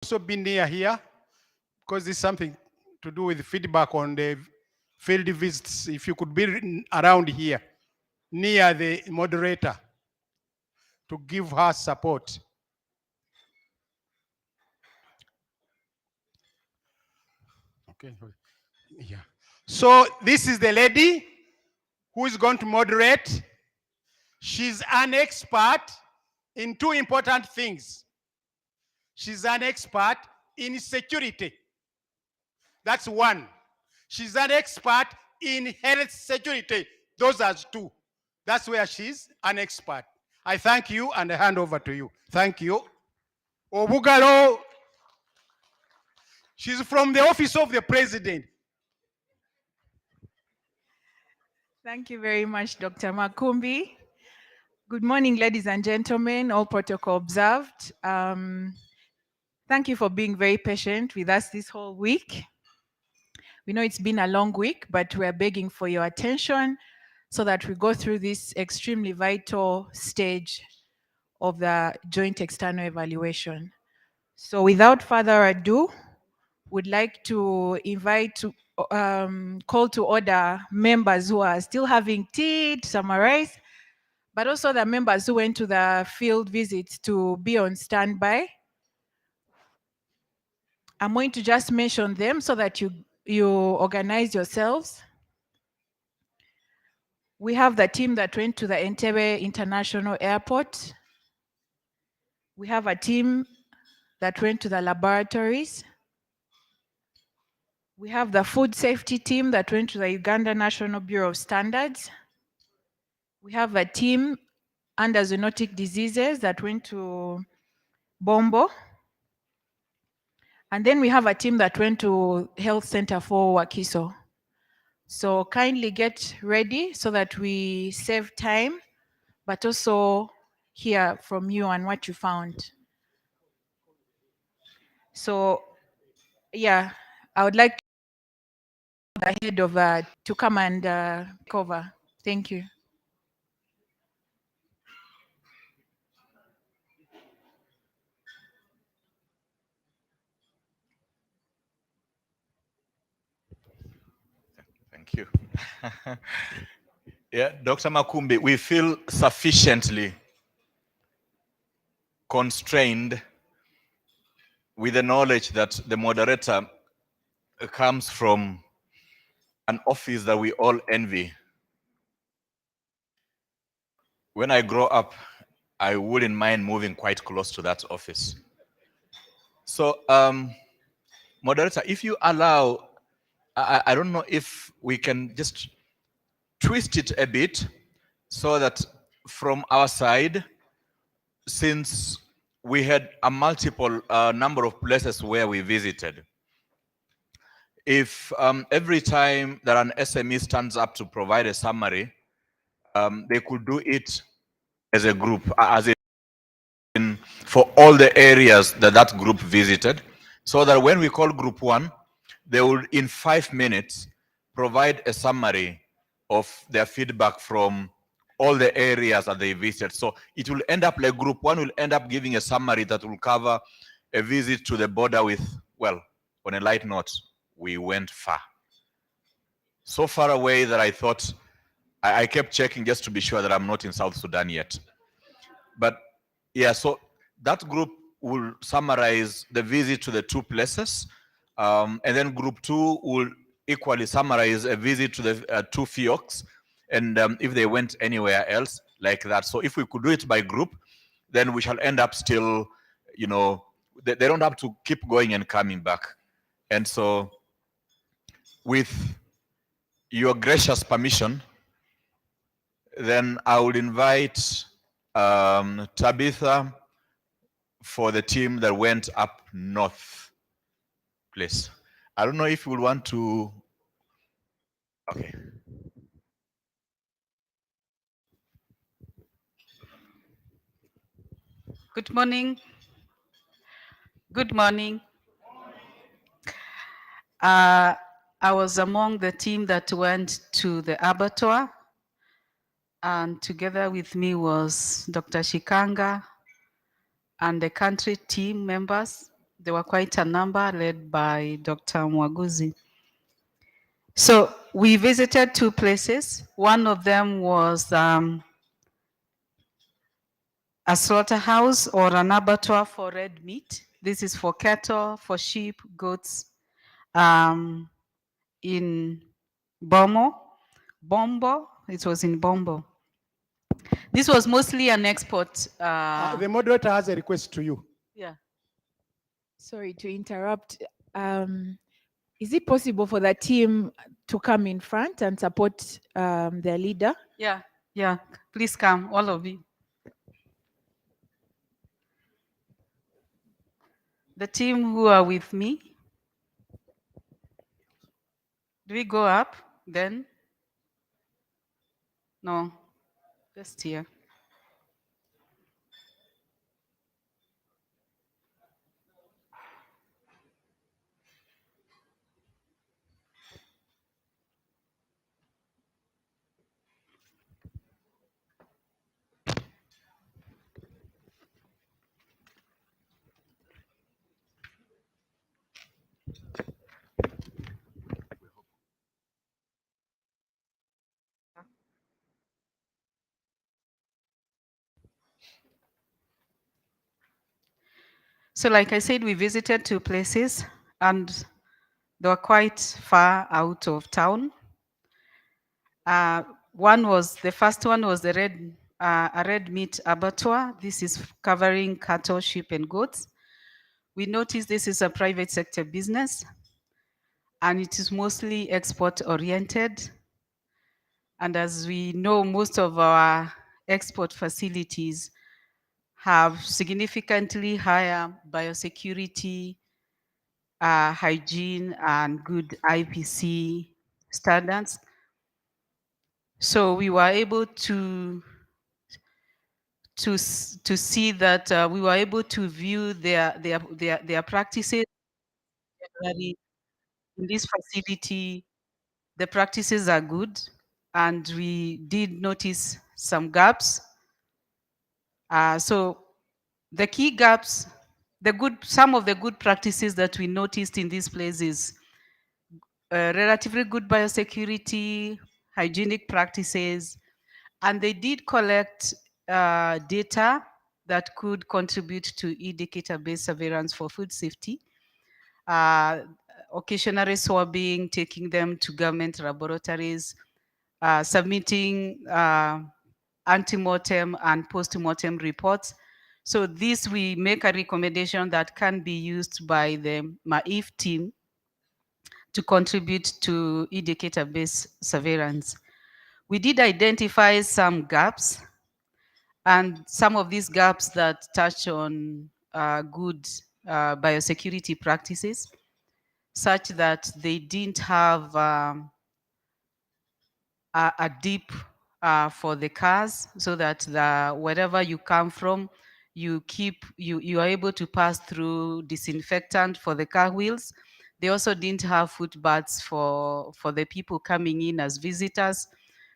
also be near here because this is something to do with feedback on the field visits. If you could be around here near the moderator to give her support. Okay. Yeah. So this is the lady who is going to moderate. She's an expert in two important things. She's an expert in security. That's one. She's an expert in health security. Those are two. That's where she's an expert. I thank you and I hand over to you. Thank you. Obugalo. She's from the office of the president. Thank you very much, Dr. Makumbi. Good morning, ladies and gentlemen, all protocol observed. Thank you for being very patient with us this whole week. We know it's been a long week, but we're begging for your attention so that we go through this extremely vital stage of the joint external evaluation. So without further ado, would like to invite to call to order members who are still having tea to summarize, but also the members who went to the field visits to be on standby. I'm going to just mention them so that you organize yourselves. We have the team that went to the Entebbe International Airport. We have a team that went to the laboratories. We have the food safety team that went to the Uganda National Bureau of Standards. We have a team under zoonotic diseases that went to Bombo. And then we have a team that went to Health Center for Wakiso. So kindly get ready so that we save time, but also hear from you and what you found. So yeah, I would like the head of to come and cover. Thank you. Thank you. Yeah, Dr. Makumbi, we feel sufficiently constrained with the knowledge that the moderator comes from an office that we all envy. When I grow up, I wouldn't mind moving quite close to that office. So, moderator, if you allow, I don't know if we can just twist it a bit so that from our side, since we had a multiple number of places where we visited, if every time that an SME stands up to provide a summary, they could do it as a group, as in for all the areas that that group visited, so that when we call group one, they will in 5 minutes provide a summary of their feedback from all the areas that they visited. So it will end up like group one will end up giving a summary that will cover a visit to the border with, well, on a light note, we went far. So far away that I thought, I kept checking just to be sure that I'm not in South Sudan yet. But yeah, so that group will summarize the visit to the two places. And then group two will equally summarize a visit to the two FIOCs. And if they went anywhere else like that. So if we could do it by group, then we shall end up still, you know, they don't have to keep going and coming back. And so with your gracious permission, then I would invite Tabitha for the team that went up north, please. I don't know if you would want to, okay. Good morning. Good morning. I was among the team that went to the abattoir, and together with me was Dr. Shikanga and the country team members, There were quite a number led by Dr. Mwaguzi. So we visited 2 places. One of them was a slaughterhouse or an abattoir for red meat. This is for cattle, for sheep, goats, in Bombo. It was in Bombo. This was mostly an export. The moderator has a request to you. Yeah. Sorry to interrupt. Is it possible for the team to come in front and support their leader? Yeah, yeah. Please come, all of you. The team who are with me. Do we go up then? No, just here. So like I said, we visited 2 places and they were quite far out of town. The first one was a red meat abattoir. This is covering cattle, sheep, and goats. We noticed this is a private sector business and it is mostly export oriented. And as we know, most of our export facilities have significantly higher biosecurity, hygiene, and good IPC standards. So we were able to see that we were able to view their practices. Generally, in this facility, the practices are good, and we did notice some gaps. So the key gaps, some of the good practices that we noticed in this place is relatively good biosecurity, hygienic practices, and they did collect data that could contribute to indicator-based surveillance for food safety. Occasionally swabbing, taking them to government laboratories, submitting ante-mortem and post-mortem reports. So this, we make a recommendation that can be used by the MAIF team to contribute to indicator-based surveillance. We did identify some gaps, and some of these gaps that touch on good biosecurity practices, such that they didn't have a dip for the cars, so that wherever you come from, you are able to pass through disinfectant for the car wheels. They also didn't have footbaths for the people coming in as visitors.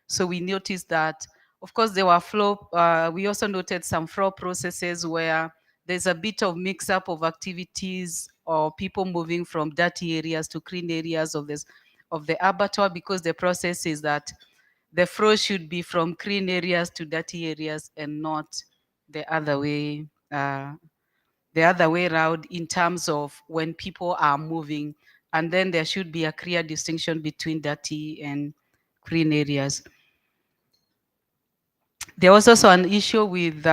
So we noticed that, of course, there were flow. We also noted some flow processes where there's a bit of mix-up of activities or people moving from dirty areas to clean areas of the abattoir, because the process is that the flow should be from clean areas to dirty areas and not the other way around in terms of when people are moving. And then there should be a clear distinction between dirty and clean areas. There was also an issue with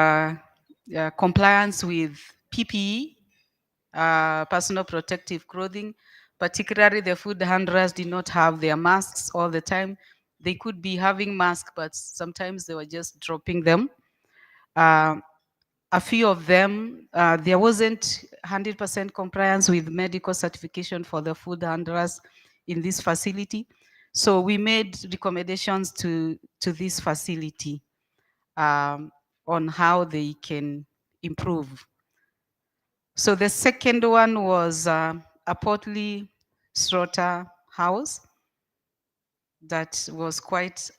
compliance with PPE, personal protective clothing. Particularly, the food handlers did not have their masks all the time. They could be having masks, but sometimes they were just dropping them. A few of them, there wasn't 100% compliance with medical certification for the food handlers in this facility. So we made recommendations to this facility on how they can improve. So the second one was a Portly slaughterhouse that was quite,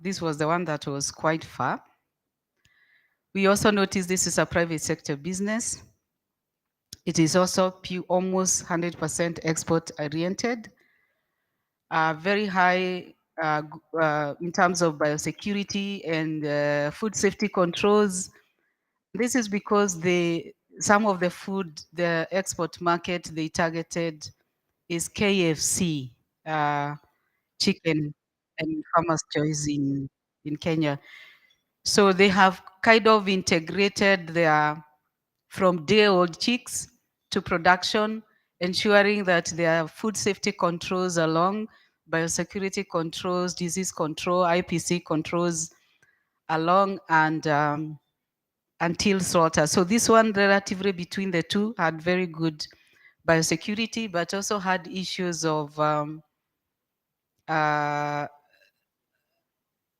this was the one that was quite far. We also noticed this is a private sector business. It is also almost 100% export oriented, very high in terms of biosecurity and food safety controls. This is because some of the food, the export market they targeted is KFC, chicken and Farmer's Choice in Kenya. So they have kind of integrated their from day-old chicks to production, ensuring that there are food safety controls along, biosecurity controls, disease control, IPC controls along, and until slaughter. So this one, relatively between the two, had very good biosecurity, but also had issues of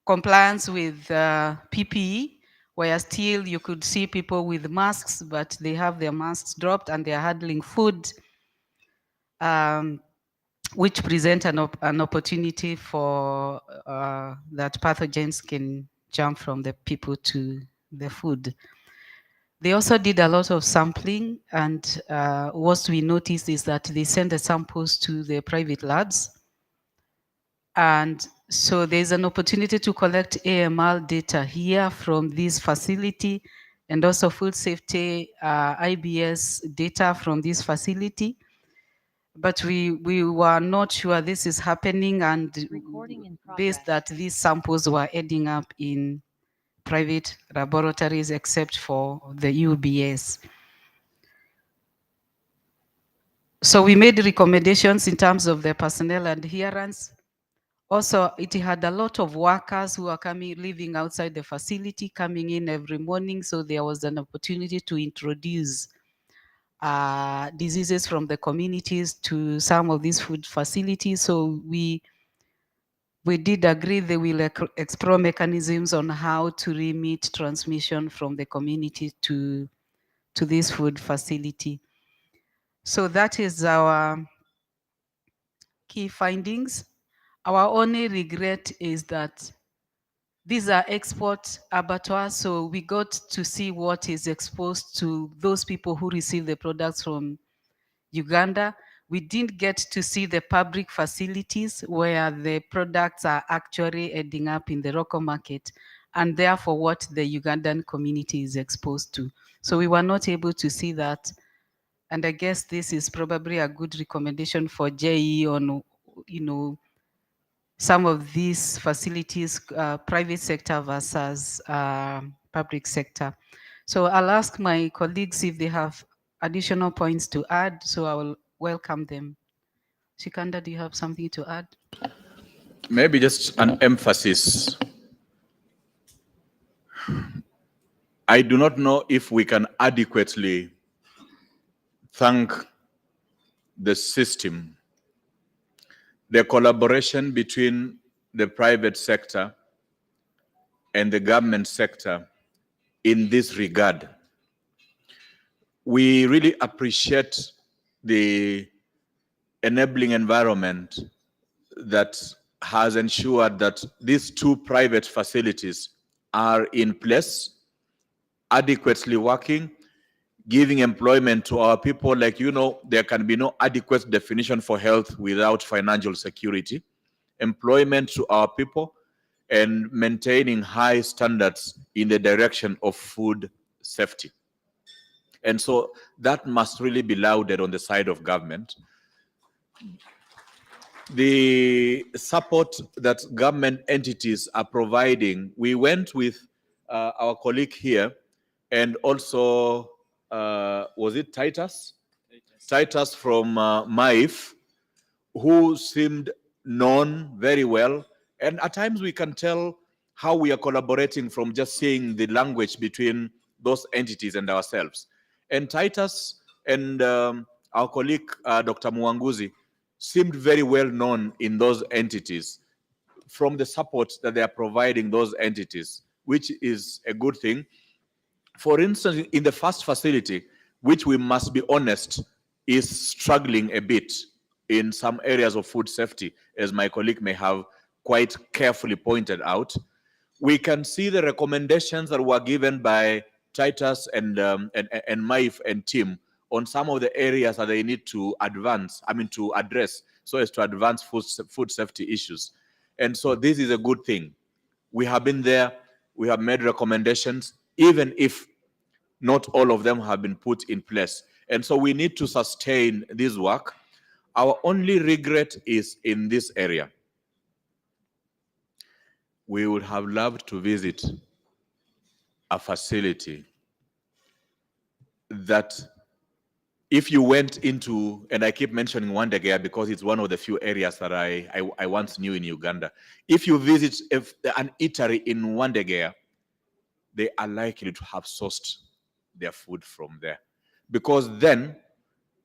compliance with PPE, where still you could see people with masks, but they have their masks dropped and they are handling food, which present an opportunity for that pathogens can jump from the people to the food. They also did a lot of sampling, and what we noticed is that they send the samples to the private labs. And so there's an opportunity to collect AMR data here from this facility, and also food safety IBS data from this facility. But we were not sure this is happening, and based that these samples were ending up in private laboratories except for the UBS. So we made recommendations in terms of the personnel adherence. Also, it had a lot of workers who are living outside the facility, coming in every morning. So there was an opportunity to introduce diseases from the communities to some of these food facilities. So we did agree they will explore mechanisms on how to limit transmission from the community to this food facility. So that is our key findings. Our only regret is that these are export abattoirs, so we got to see what is exposed to those people who receive the products from Uganda. We didn't get to see the public facilities where the products are actually ending up in the local market, and therefore what the Ugandan community is exposed to. So we were not able to see that. And I guess this is probably a good recommendation for JEE on, some of these facilities, private sector versus public sector. So I'll ask my colleagues if they have additional points to add, so I will welcome them. Shikanda, do you have something to add? Maybe just an emphasis. I do not know if we can adequately thank the system, the collaboration between the private sector and the government sector in this regard. We really appreciate the enabling environment that has ensured that these two private facilities are in place, adequately working, giving employment to our people. Like, there can be no adequate definition for health without financial security. Employment to our people and maintaining high standards in the direction of food safety. And so that must really be lauded on the side of government. The support that government entities are providing, we went with our colleague here, and also, was it Titus? Titus from MIFE, who seemed known very well. And at times we can tell how we are collaborating from just seeing the language between those entities and ourselves. And Titus and our colleague, Dr. Muanguzi, seemed very well known in those entities from the support that they are providing those entities, which is a good thing. For instance, in the first facility, which we must be honest, is struggling a bit in some areas of food safety, as my colleague may have quite carefully pointed out. We can see the recommendations that were given by Titus and MIFE and team on some of the areas that they need to to address, so as to advance food safety issues. And so this is a good thing. We have been there, we have made recommendations, even if not all of them have been put in place. And so we need to sustain this work. Our only regret is in this area. We would have loved to visit a facility that if you went into, and I keep mentioning Wandegea because it's one of the few areas that I once knew in Uganda. If you visit an eatery in Wandegea, they are likely to have sourced their food from there. Because then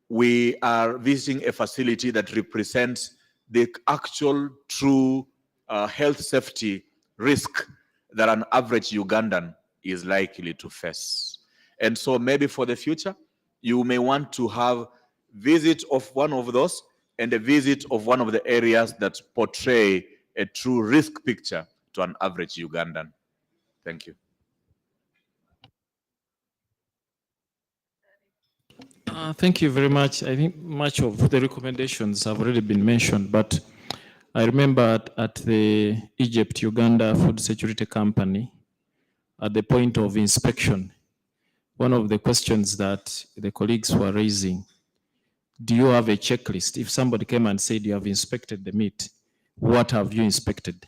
we are visiting a facility that represents the actual true health safety risk that an average Ugandan is likely to face. And so maybe for the future, you may want to have visit of one of those and a visit of one of the areas that portray a true risk picture to an average Ugandan. Thank you. Thank you very much. I think much of the recommendations have already been mentioned, but I remember at the Egypt-Uganda Food Security Company, at the point of inspection, one of the questions that the colleagues were raising, do you have a checklist? If somebody came and said you have inspected the meat, what have you inspected?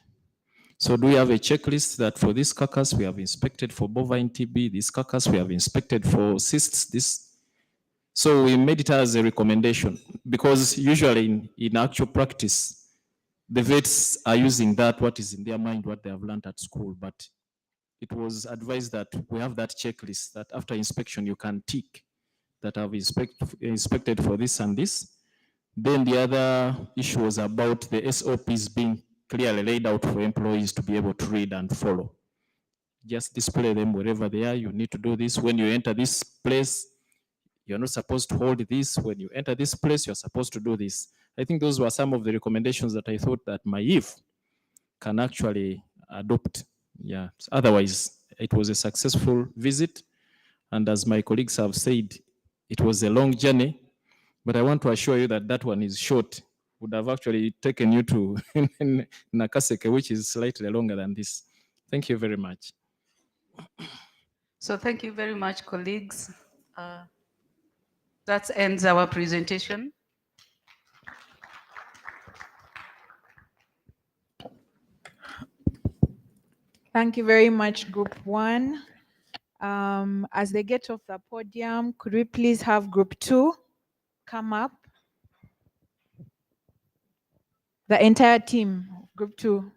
So do we have a checklist that for this carcass we have inspected for bovine TB, this carcass we have inspected for cysts, this? So we made it as a recommendation because usually in actual practice, the vets are using that, what is in their mind, what they have learned at school. But it was advised that we have that checklist that after inspection, you can tick that I've inspected for this and this. Then the other issue was about the SOPs being clearly laid out for employees to be able to read and follow. Just display them wherever they are. You need to do this. When you enter this place, you're not supposed to hold this. When you enter this place, you're supposed to do this. I think those were some of the recommendations that I thought that my IF can actually adopt. Yeah. Otherwise, it was a successful visit. And as my colleagues have said, it was a long journey, but I want to assure you that that one is short. Would have actually taken you to Nakaseke, which is slightly longer than this. Thank you very much. So thank you very much, colleagues. That ends our presentation. Thank you very much, Group 1. As they get off the podium, could we please have Group 2 come up? The entire team, Group 2.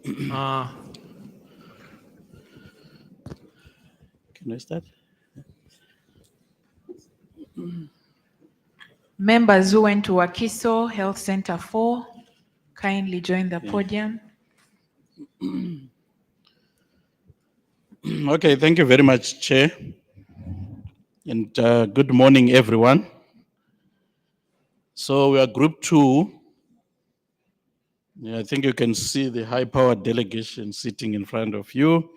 Can I start? Members who went to Wakiso Health Center 4, kindly join the podium. Okay, thank you very much, Chair. And good morning, everyone. So we are Group 2. Yeah, I think you can see the high-powered delegation sitting in front of you.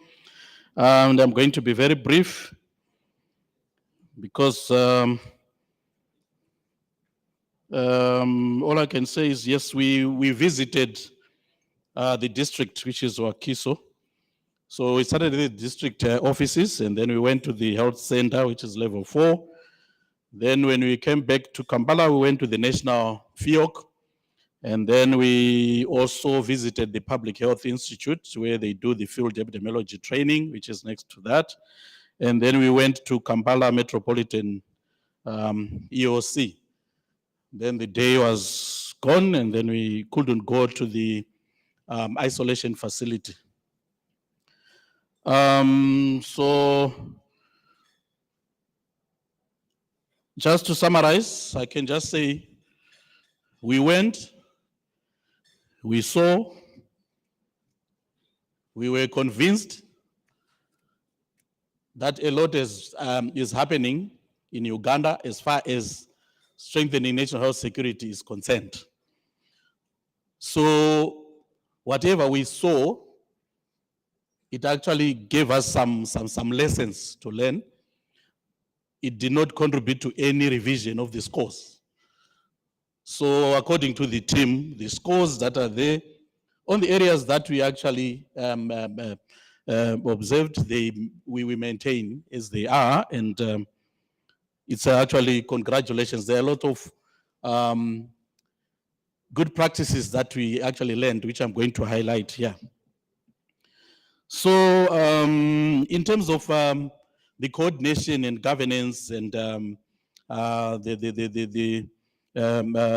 And I'm going to be very brief because all I can say is, yes, we visited the district, which is Wakiso. So we started at the district offices, and then we went to the health center, which is level 4. Then when we came back to Kampala, we went to the national FIOC, And then we also visited the Public Health Institute where they do the field epidemiology training, which is next to that. And then we went to Kampala Metropolitan EOC. Then the day was gone, and then we couldn't go to the isolation facility. So just to summarize, I can just say we went, we saw, we were convinced that a lot is happening in Uganda as far as strengthening national health security is concerned. So whatever we saw, it actually gave us some lessons to learn. It did not contribute to any revision of the scores. So according to the team, the scores that are there, on the areas that we actually observed, we maintain as they are, and it's actually congratulations. There are a lot of good practices that we actually learned, which I'm going to highlight here. So in terms of the coordination and governance and the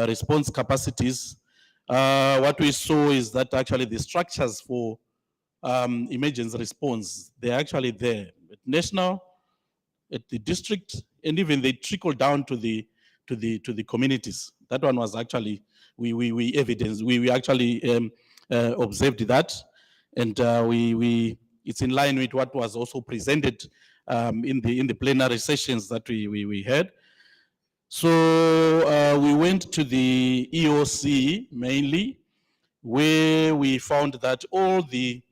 response capacities, what we saw is that actually the structures for emergency response, they're actually there at national, at the district, and even they trickle down to the communities. That one was actually we evidenced. We actually observed that, and it's in line with what was also presented in the plenary sessions that we had. So we went to the EOC mainly, where we found that all the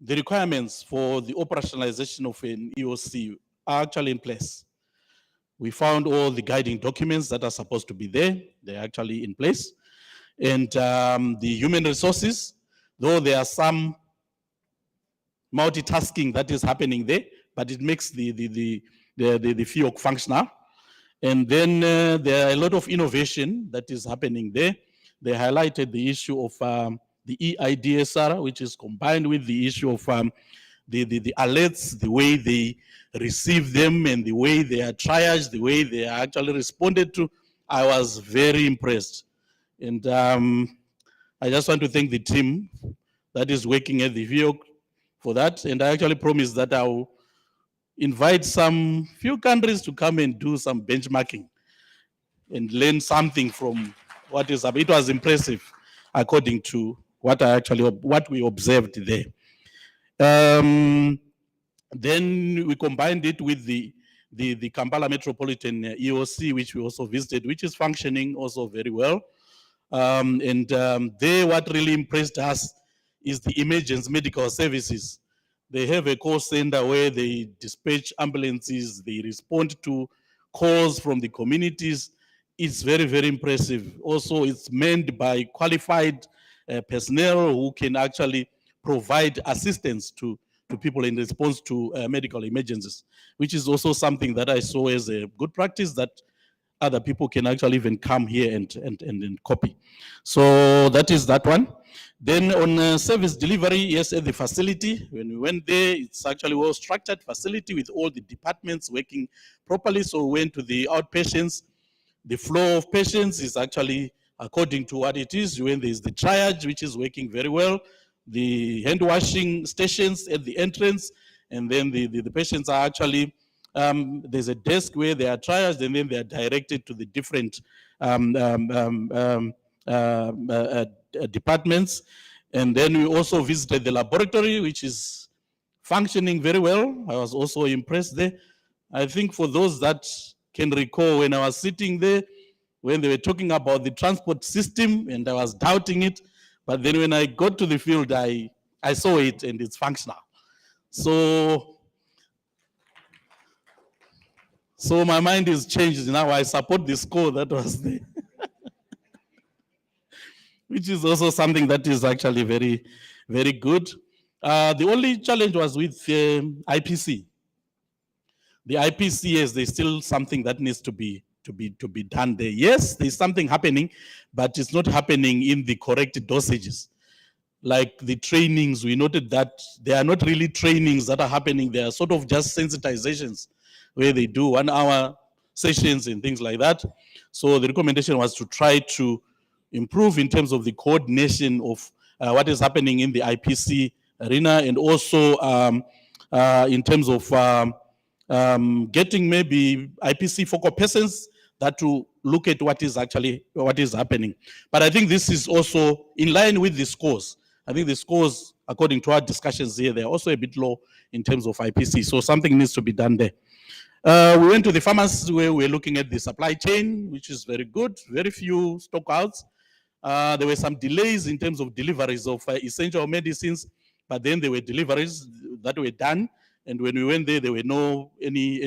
requirements for the operationalization of an EOC are actually in place. We found all the guiding documents that are supposed to be there. They're actually in place. And the human resources, though there are some multitasking that is happening there, but it makes the FIOC functional. And then there are a lot of innovation that is happening there. They highlighted the issue of the EIDSR, which is combined with the issue of the alerts, the way they receive them and the way they are triaged, the way they are actually responded to. I was very impressed. And I just want to thank the team that is working at the FIOC for that. And I actually promised that I'll invite some few countries to come and do some benchmarking and learn something from what is happening. It was impressive according to what we observed there. Then we combined it with the Kampala Metropolitan EOC, which we also visited, which is functioning also very well. There, what really impressed us is the emergency medical services. They have a call center where they dispatch ambulances, they respond to calls from the communities. It's very, very impressive. Also, it's manned by qualified personnel who can actually provide assistance to people in response to medical emergencies, which is also something that I saw as a good practice that other people can actually even come here and copy. So that is that one. Then on service delivery, yes, at the facility, when we went there, it's actually a well-structured facility with all the departments working properly. So we went to the outpatients. The flow of patients is actually according to what it is. When there's the triage, which is working very well, the hand washing stations at the entrance, and then the patients are actually, there's a desk where they are triaged and then they are directed to the different departments. And then we also visited the laboratory, which is functioning very well. I was also impressed there. I think for those that can recall when I was sitting there, when they were talking about the transport system and I was doubting it, but then when I got to the field, I saw it and it's functional. So my mind is changed now. I support the score that was there. Which is also something that is actually very, very good. The only challenge was with IPC. The IPC is there's still something that needs to be to be done there. Yes, there's something happening, but it's not happening in the correct dosages. Like the trainings, we noted that they are not really trainings that are happening. They are sort of just sensitizations where they do 1 hour sessions and things like that. So the recommendation was to try to improve in terms of the coordination of what is happening in the IPC arena, and also in terms of getting maybe IPC focal persons that to look at what is happening. But I think this is also in line with the scores. I think the scores, according to our discussions here, they're also a bit low in terms of IPC. So something needs to be done there. We went to the farmers where we're looking at the supply chain, which is very good, very few stockouts. There were some delays in terms of deliveries of essential medicines, but then there were deliveries that were done. And when we went there were no any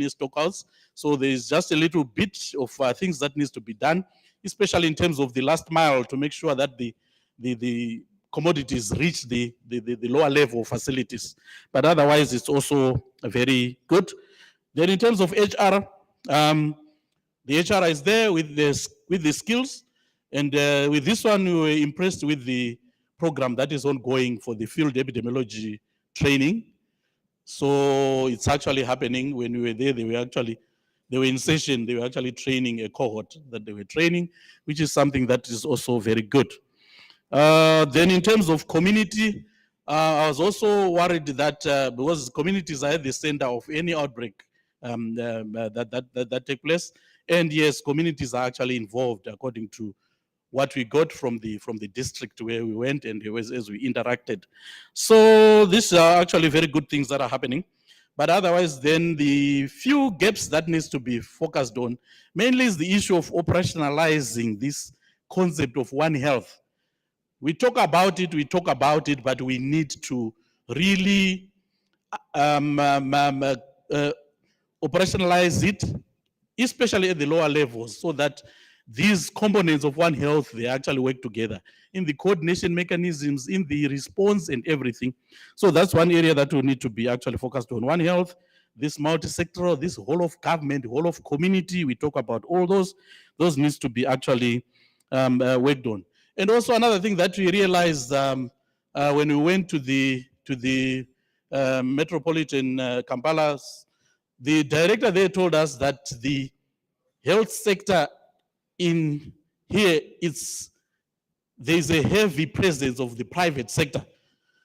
stockouts. So there's just a little bit of things that needs to be done, especially in terms of the last mile, to make sure that the commodities reach the lower level facilities. But otherwise, it's also very good. Then in terms of HR, the HR is there with the skills. And with this one, we were impressed with the program that is ongoing for the field epidemiology training. So it's actually happening. When we were there, they were in session, they were actually training a cohort that they were training, which is something that is also very good. Then in terms of community, I was also worried that because communities are at the center of any outbreak that take place. And yes, communities are actually involved according to what we got from the district where we went and as we interacted. So these are actually very good things that are happening. But otherwise, then the few gaps that needs to be focused on mainly is the issue of operationalizing this concept of One Health. We talk about it, but we need to really operationalize it, especially at the lower levels, so that these components of One Health, they actually work together in the coordination mechanisms, in the response and everything. So that's one area that we need to be actually focused on. One Health, this multi-sectoral, this whole of government, whole of community, we talk about all those needs to be actually worked on. And also another thing that we realized when we went to the metropolitan Kampala, the director there told us that the health sector in here, there's a heavy presence of the private sector.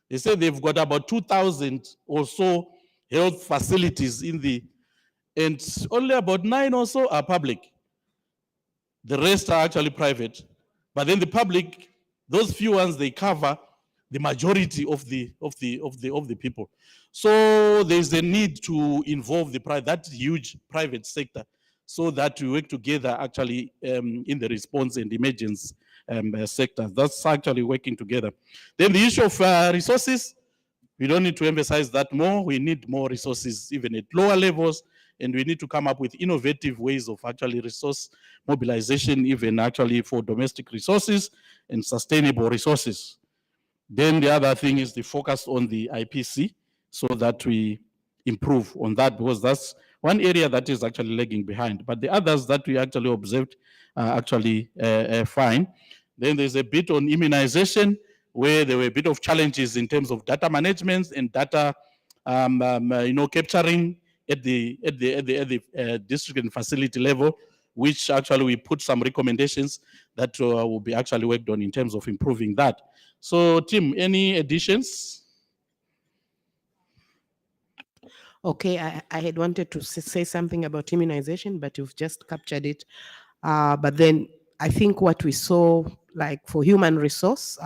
They say they've got about 2,000 or so health facilities and only about 9 or so are public. The rest are actually private. But then the public, those few ones, they cover the majority of the people. So there's a need to involve that huge private sector so that we work together actually in the response and emergence sectors. That's actually working together. Then the issue of resources, we don't need to emphasize that more. We need more resources even at lower levels, and we need to come up with innovative ways of actually resource mobilization, even actually for domestic resources and sustainable resources. Then the other thing is the focus on the IPC so that we improve on that, because that's one area that is actually lagging behind. But the others that we actually observed are actually fine. Then there's a bit on immunization where there were a bit of challenges in terms of data management and data capturing at the district and facility level, which actually we put some recommendations that will be actually worked on in terms of improving that. So Tim, any additions? Okay, I had wanted to say something about immunization, but you've just captured it. But then I think what we saw, like for human resource,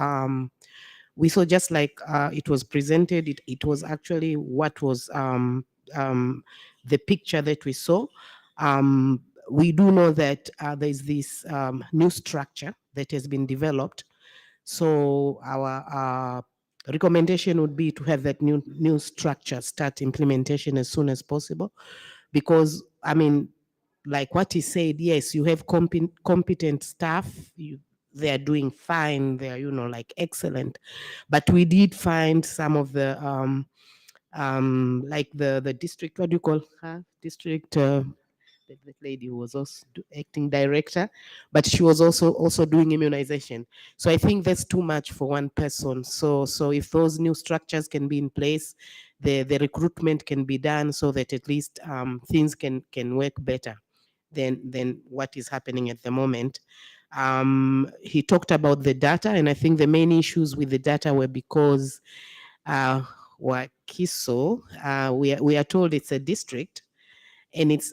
we saw just like it was presented, it was actually what was the picture that we saw. We do know that there's this new structure that has been developed. So our recommendation would be to have that new structure start implementation as soon as possible, because I mean, like what he said, yes, you have competent staff, they are doing fine, they are like excellent, but we did find some of the like the district, what do you call her? District the lady who was also acting director, but she was also doing immunization. So I think that's too much for one person. So if those new structures can be in place, the recruitment can be done so that at least things can work better than what is happening at the moment. He talked about the data, and I think the main issues with the data were because Wakiso, we are told it's a district, and it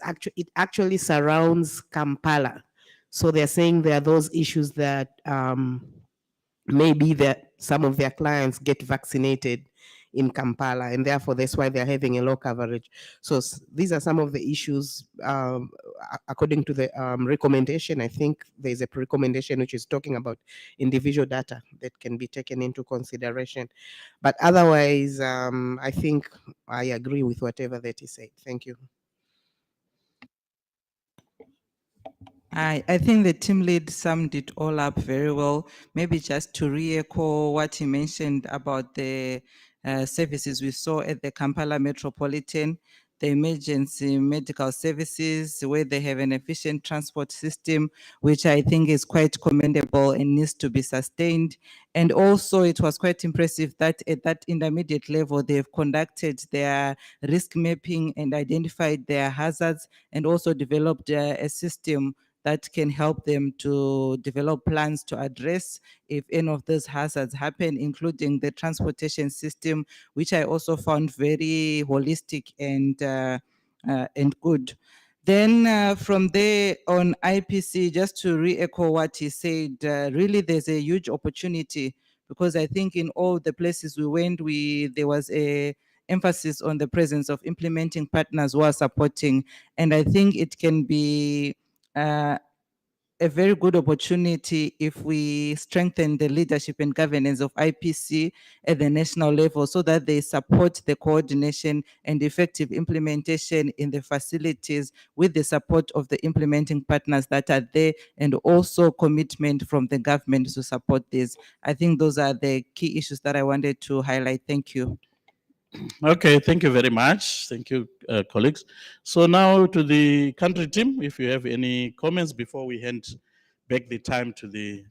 actually surrounds Kampala. So they're saying there are those issues that maybe that some of their clients get vaccinated in Kampala, and therefore that's why they're having a low coverage. So these are some of the issues according to the recommendation. I think there's a recommendation which is talking about individual data that can be taken into consideration. But otherwise, I think I agree with whatever that he said. Thank you. I think the team lead summed it all up very well. Maybe just to re-echo what he mentioned about the services we saw at the Kampala Metropolitan, the emergency medical services, where they have an efficient transport system, which I think is quite commendable and needs to be sustained. And also it was quite impressive that at that intermediate level, they've conducted their risk mapping and identified their hazards, and also developed a system that can help them to develop plans to address if any of those hazards happen, including the transportation system, which I also found very holistic and good. Then from there on IPC, just to re-echo what he said, really there's a huge opportunity, because I think in all the places we went, there was a emphasis on the presence of implementing partners who are supporting. And I think it can be a very good opportunity if we strengthen the leadership and governance of IPC at the national level, so that they support the coordination and effective implementation in the facilities with the support of the implementing partners that are there, and also commitment from the government to support this. I think those are the key issues that I wanted to highlight. Thank you. Okay, thank you very much. Thank you, colleagues. So now to the country team, if you have any comments before we hand back the time to the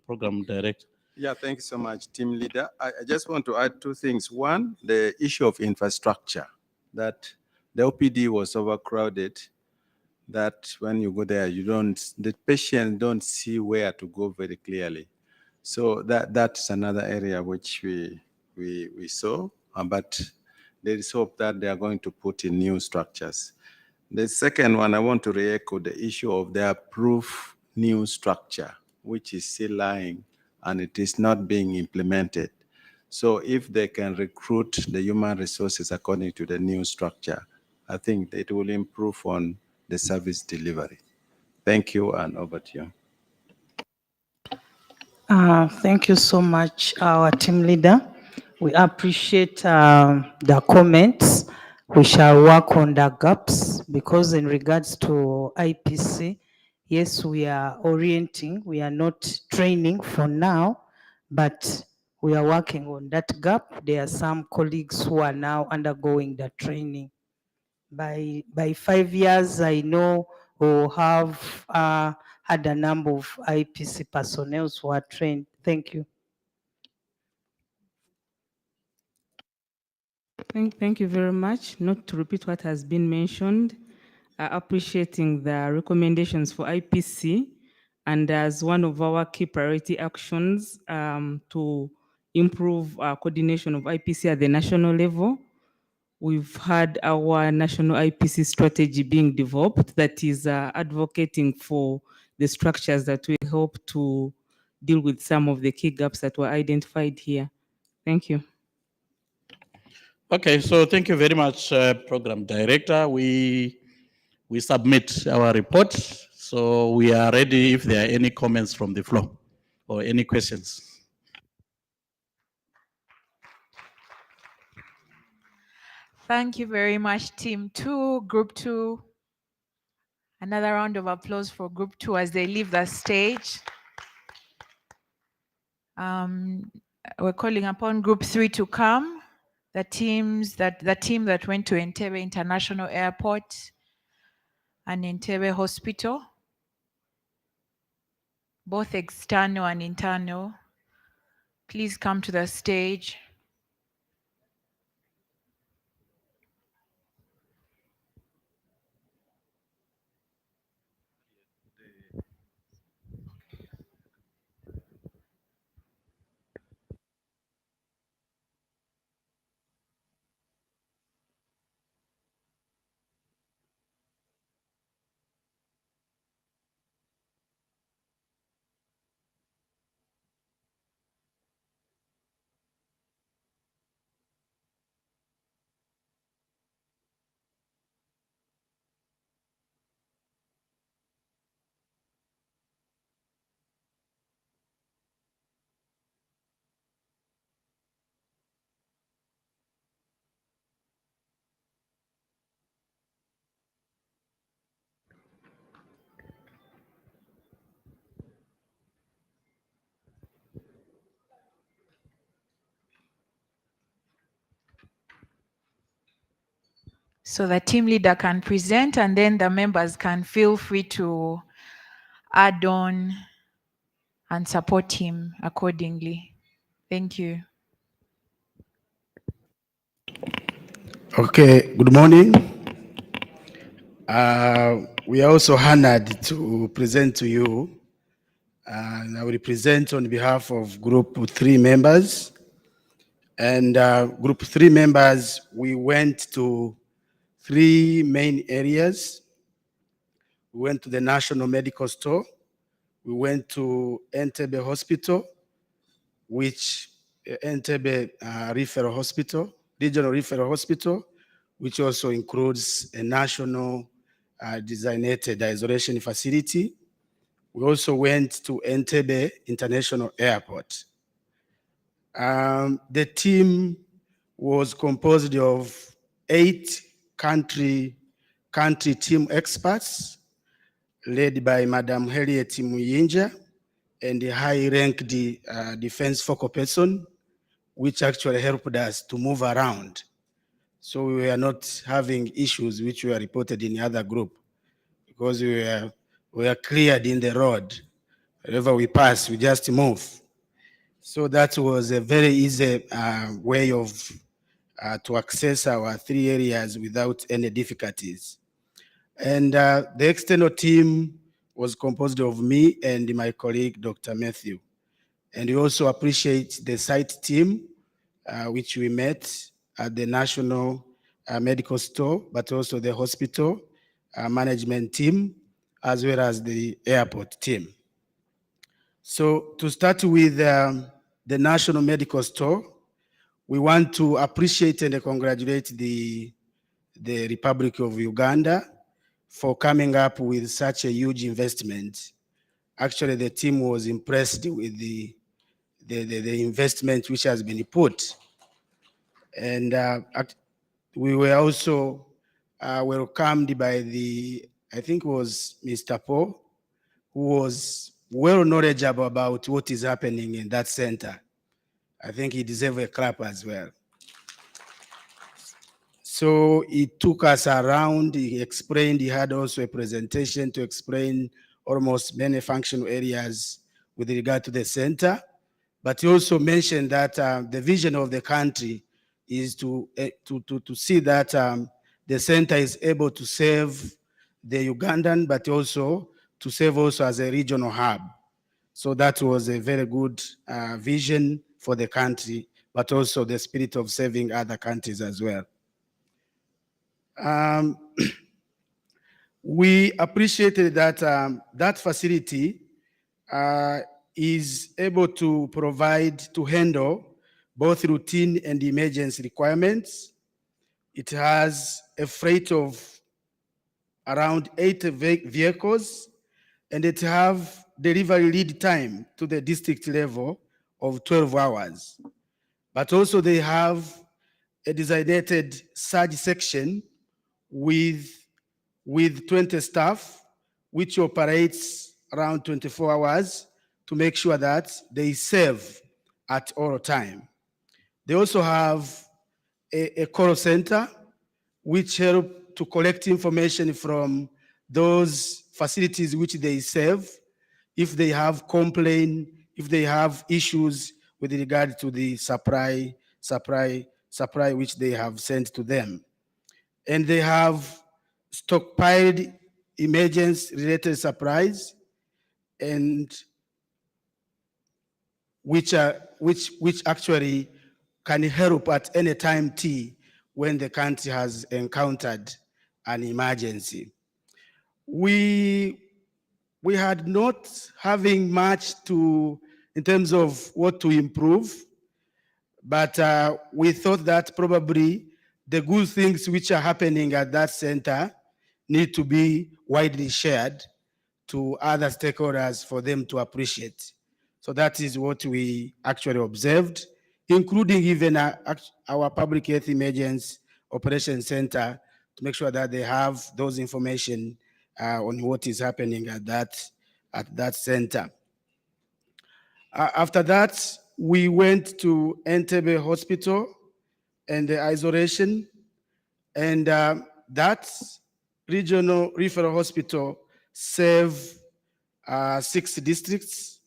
program director. Yeah, thank you so much, team leader. I just want to add two things. One, the issue of infrastructure, that the OPD was overcrowded, that when you go there, the patient don't see where to go very clearly. So that's another area which we saw, but there is hope that they are going to put in new structures. The second one, I want to re-echo the issue of the approved new structure, which is still lying and it is not being implemented. So if they can recruit the human resources according to the new structure, I think it will improve on the service delivery. Thank you, and over to you. Thank you so much, our team leader. We appreciate the comments. We shall work on the gaps, because in regards to IPC, yes, we are orienting, we are not training for now, but we are working on that gap. There are some colleagues who are now undergoing the training. By 5 years, I know we'll have had a number of IPC personnel who are trained. Thank you. Thank you very much. Not to repeat what has been mentioned, appreciating the recommendations for IPC, and as one of our key priority actions to improve coordination of IPC at the national level, we've had our national IPC strategy being developed that is advocating for the structures that will help to deal with some of the key gaps that were identified here. Thank you. Okay, so thank you very much, Program Director. We submit our report, so we are ready if there are any comments from the floor or any questions. Thank you very much, Team 2, Group 2. Another round of applause for Group 2 as they leave the stage. We're calling upon Group 3 to come. The team that went to Entebbe International Airport. and Entebbe Hospital, both external and internal. Please come to the stage. So the team leader can present and then the members can feel free to add on and support him accordingly. Thank you. Okay, good morning. We are also honored to present to you, and I will present on behalf of Group 3 members. And Group 3 members, we went to 3 main areas. We went to the National Medical Store. We went to Entebbe Hospital, which Entebbe Referral Hospital, Regional Referral Hospital, which also includes a national designated isolation facility. We also went to Entebbe International Airport. The team was composed of 8 country team experts led by Madam Harriet Muyinja and the high-ranked defense focal person, which actually helped us to move around. So we were not having issues which were reported in the other group because we were cleared in the road. Wherever we pass, we just move. So that was a very easy way of to access our 3 areas without any difficulties. And the external team was composed of me and my colleague, Dr. Matthew. And we also appreciate the site team, which we met at the National Medical Store, but also the hospital management team, as well as the airport team. So to start with the National Medical Store, we want to appreciate and congratulate the Republic of Uganda for coming up with such a huge investment. Actually, the team was impressed with the investment which has been put. And we were also welcomed by I think it was Mr. Paul, who was well knowledgeable about what is happening in that center. I think he deserves a clap as well. So he took us around, he explained, he had also a presentation to explain almost many functional areas with regard to the center. But he also mentioned that the vision of the country is to see that the center is able to serve the Ugandan, but also to serve also as a regional hub. So that was a very good vision for the country, but also the spirit of serving other countries as well. We appreciated that that facility is able to provide, to handle both routine and emergency requirements. It has a freight of around 8 vehicles, and it have delivery lead time to the district level of 12 hours. But also they have a designated surge section with 20 staff, which operates around 24 hours to make sure that they serve at all time. They also have a call center, which help to collect information from those facilities which they serve, if they have complaint, if they have issues with regard to the supply which they have sent to them. And they have stockpiled emergency related supplies and which actually can help at any time T when the country has encountered an emergency. We had not having much in terms of what to improve, but we thought that probably the good things which are happening at that center need to be widely shared to other stakeholders for them to appreciate. So that is what we actually observed, including even our public health emergency operations center, to make sure that they have those information on what is happening at that center. After that, we went to Entebbe Hospital and the isolation, and that regional referral hospital serves 6 districts,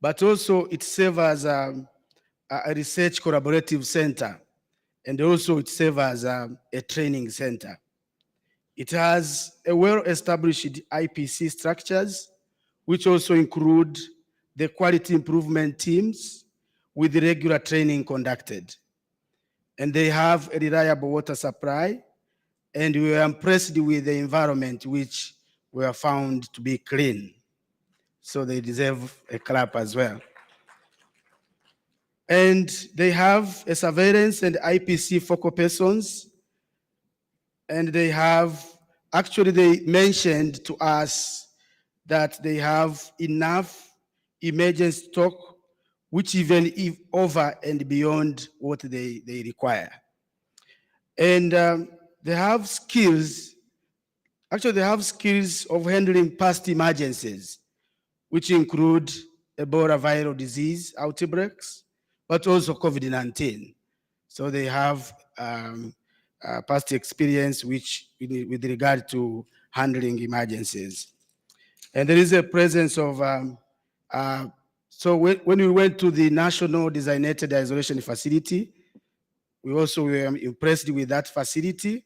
but also it serves as a research collaborative center, and also it serves as a training center. It has a well-established IPC structures, which also include the quality improvement teams with regular training conducted. And they have a reliable water supply, and we were impressed with the environment, which were found to be clean. So they deserve a clap as well. And they have a surveillance and IPC focal persons, and they have, actually they mentioned to us that they have enough emergency stock, which even if over and beyond what they require. And they have skills, actually they have skills of handling past emergencies, which include Ebola viral disease outbreaks, but also COVID-19. So they have past experience with regard to handling emergencies. And there is a presence of, so when we went to the National Designated Isolation Facility, we also were impressed with that facility,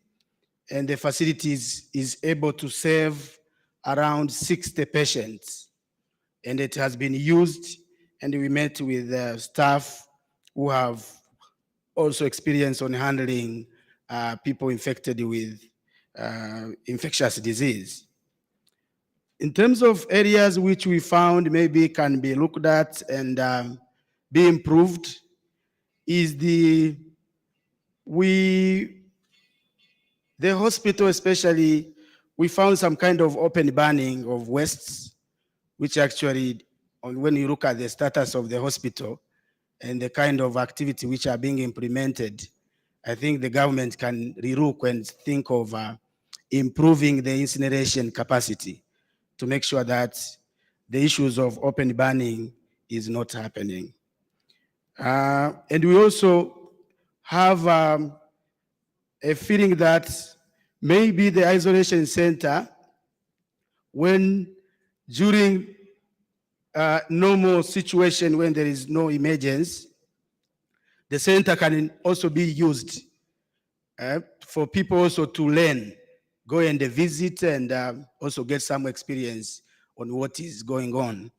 and the facility is able to serve around 60 patients. And it has been used, and we met with staff who have also experience on handling people infected with infectious disease. In terms of areas which we found maybe can be looked at and be improved, is the hospital especially, we found some kind of open burning of wastes, which actually, when you look at the status of the hospital and the kind of activity which are being implemented, I think the government can relook and think of improving the incineration capacity to make sure that the issues of open burning is not happening. And we also have a feeling that maybe the isolation center, when during normal situation when there is no emergency, the center can also be used for people also to learn, go and visit and also get some experience on what is going on.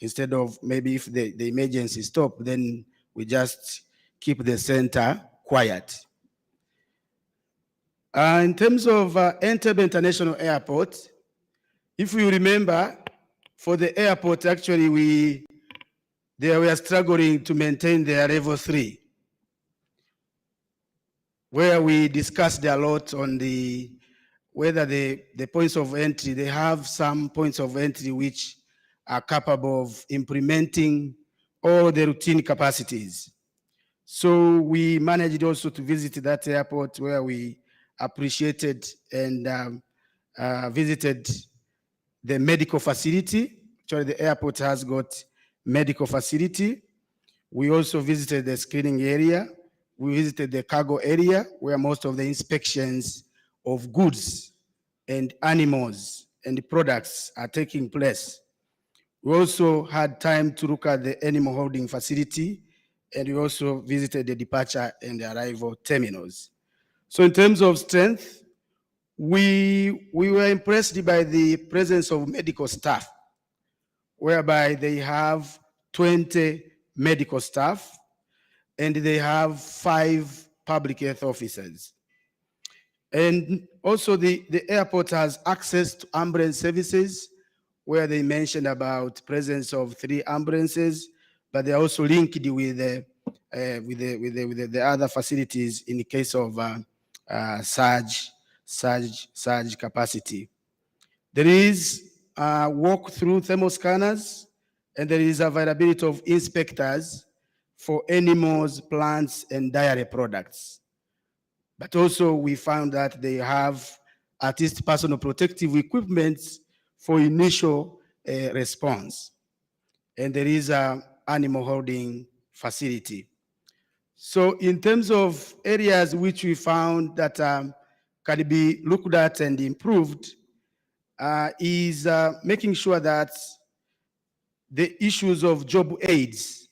Instead of maybe if the emergency stop, then we just keep the center quiet. In terms of Entebbe International Airport, if you remember, for the airport, actually they were struggling to maintain their level 3, where we discussed a lot on whether the points of entry, they have some points of entry which are capable of implementing all the routine capacities. So we managed also to visit that airport, where we appreciated and visited the medical facility. Actually, the airport has got medical facility. We also visited the screening area. We visited the cargo area, where most of the inspections of goods and animals and the products are taking place. We also had time to look at the animal holding facility, and we also visited the departure and the arrival terminals. So in terms of strength, we were impressed by the presence of medical staff, whereby they have 20 medical staff and they have 5 public health officers. And also the airport has access to ambulance services, where they mentioned about presence of 3 ambulances, but they're also linked with the other facilities in the case of surge capacity. There is walk-through thermal scanners, and there is availability of inspectors for animals, plants, and dairy products. But also we found that they have at least personal protective equipment for initial response. And there is an animal holding facility. So in terms of areas which we found that can be looked at and improved, is making sure that the issues of job aids,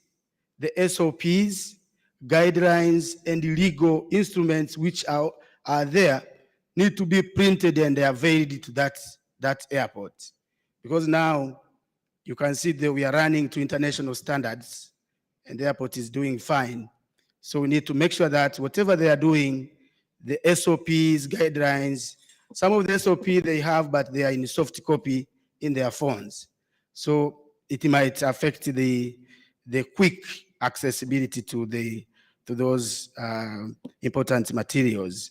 the SOPs, guidelines, and legal instruments which are there need to be printed and availed to that airport. Because now you can see that we are running to international standards and the airport is doing fine. So we need to make sure that whatever they are doing, the SOPs, guidelines, some of the SOP they have, but they are in soft copy in their phones. So it might affect the quick accessibility to those important materials.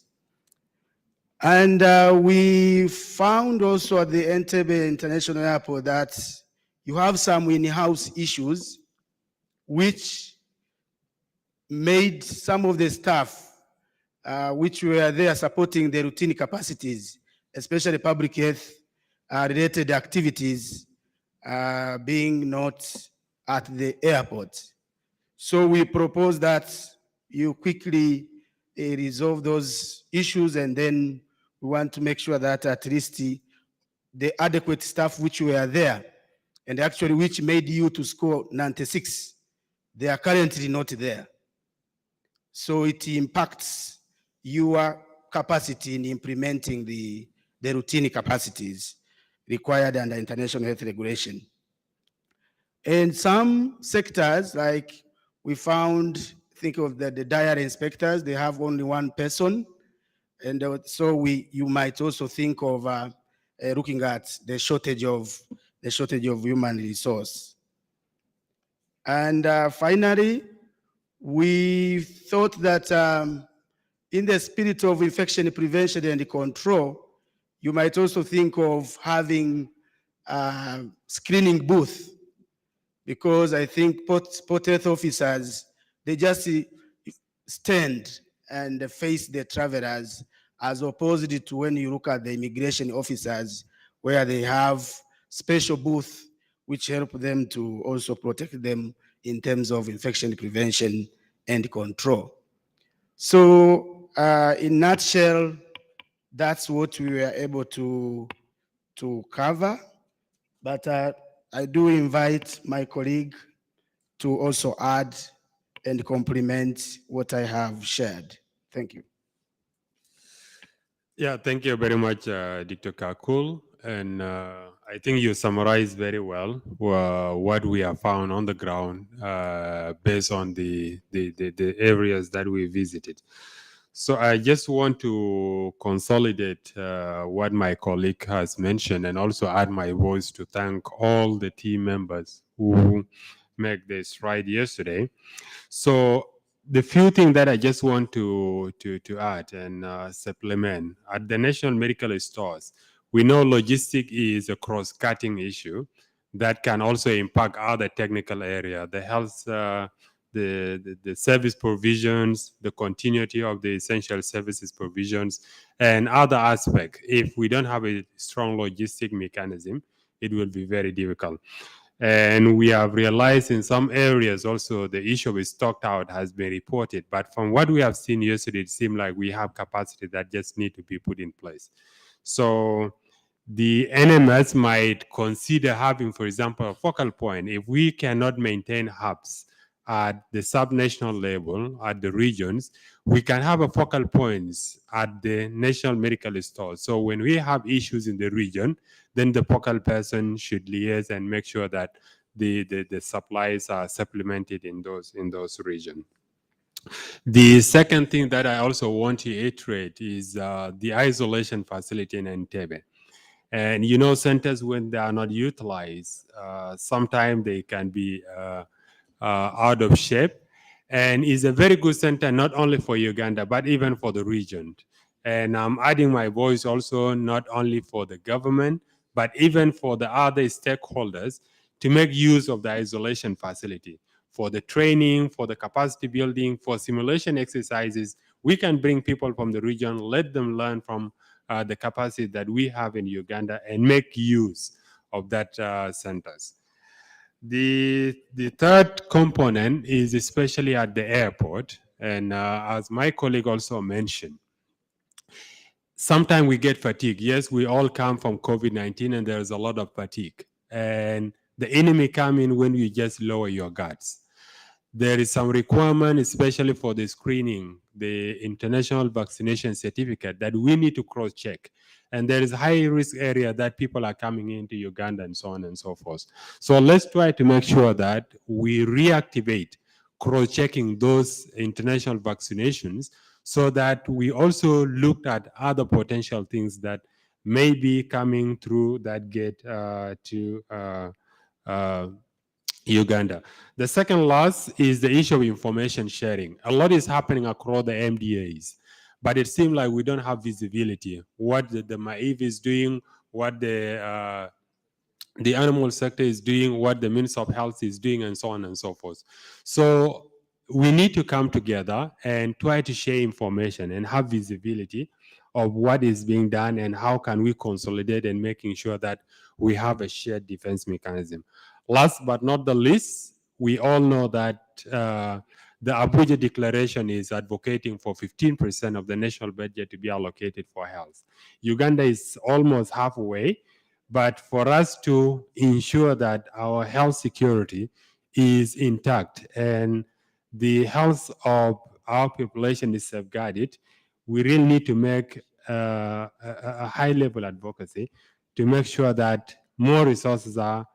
And we found also at the Entebbe International Airport that you have some in-house issues which made some of the staff which were there supporting the routine capacities, especially public health related activities, being not at the airport. So we propose that you quickly resolve those issues, and then we want to make sure that at least the adequate staff which were there, and actually which made you to score 96, they are currently not there. So it impacts your capacity in implementing the routine capacities required under international health regulation. In some sectors, like we found, think of the diary inspectors, they have only 1 person. And so you might also think of looking at the shortage of human resource. And finally, we thought that in the spirit of infection prevention and control, you might also think of having a screening booth, because I think port health officers, they just stand and face the travelers, as opposed to when you look at the immigration officers, where they have special booth which help them to also protect them in terms of infection prevention and control. So in a nutshell, that's what we were able to cover. But I do invite my colleague to also add and complement what I have shared. Thank you. Yeah, thank you very much, Dr. Kakul. And I think you summarized very well what we have found on the ground based on the areas that we visited. So I just want to consolidate what my colleague has mentioned, and also add my voice to thank all the team members who made this stride yesterday. So the few things that I just want to add and supplement, at the national medical stores, we know logistic is a cross-cutting issue that can also impact other technical area, the health, the service provisions, the continuity of the essential services provisions, and other aspects. If we don't have a strong logistic mechanism, it will be very difficult. And we have realized in some areas also the issue of stocked out has been reported. But from what we have seen yesterday, it seemed like we have capacity that just need to be put in place. So the NMS might consider having, for example, a focal point. If we cannot maintain hubs at the subnational level, at the regions, we can have a focal points at the national medical store. So when we have issues in the region, then the focal person should liaise and make sure that the supplies are supplemented in those regions. The second thing that I also want to iterate is the isolation facility in Entebbe. And you know, centers, when they are not utilized, sometimes they can be out of shape. And is a very good center, not only for Uganda, but even for the region. And I'm adding my voice also, not only for the government, but even for the other stakeholders to make use of the isolation facility for the training, for the capacity building, for simulation exercises. We can bring people from the region, let them learn from the capacity that we have in Uganda and make use of that centers. The third component is especially at the airport, and as my colleague also mentioned, sometimes we get fatigue. Yes, we all come from COVID-19 and there's a lot of fatigue. And the enemy come in when you just lower your guards. There is some requirement, especially for the screening, the international vaccination certificate, that we need to cross-check. And there is high risk area that people are coming into Uganda and so on and so forth. So let's try to make sure that we reactivate cross-checking those international vaccinations, so that we also looked at other potential things that may be coming through that gate to Uganda. The second loss is the issue of information sharing. A lot is happening across the MDAs, but it seems like we don't have visibility. What the MAIV is doing, what the animal sector is doing, what the Minister of Health is doing, and so on and so forth. So we need to come together and try to share information and have visibility of what is being done and how can we consolidate and making sure that we have a shared defense mechanism. Last but not the least, we all know that the Abuja Declaration is advocating for 15% of the national budget to be allocated for health. Uganda is almost halfway, but for us to ensure that our health security is intact and the health of our population is safeguarded, we really need to make a high-level advocacy to make sure that more resources are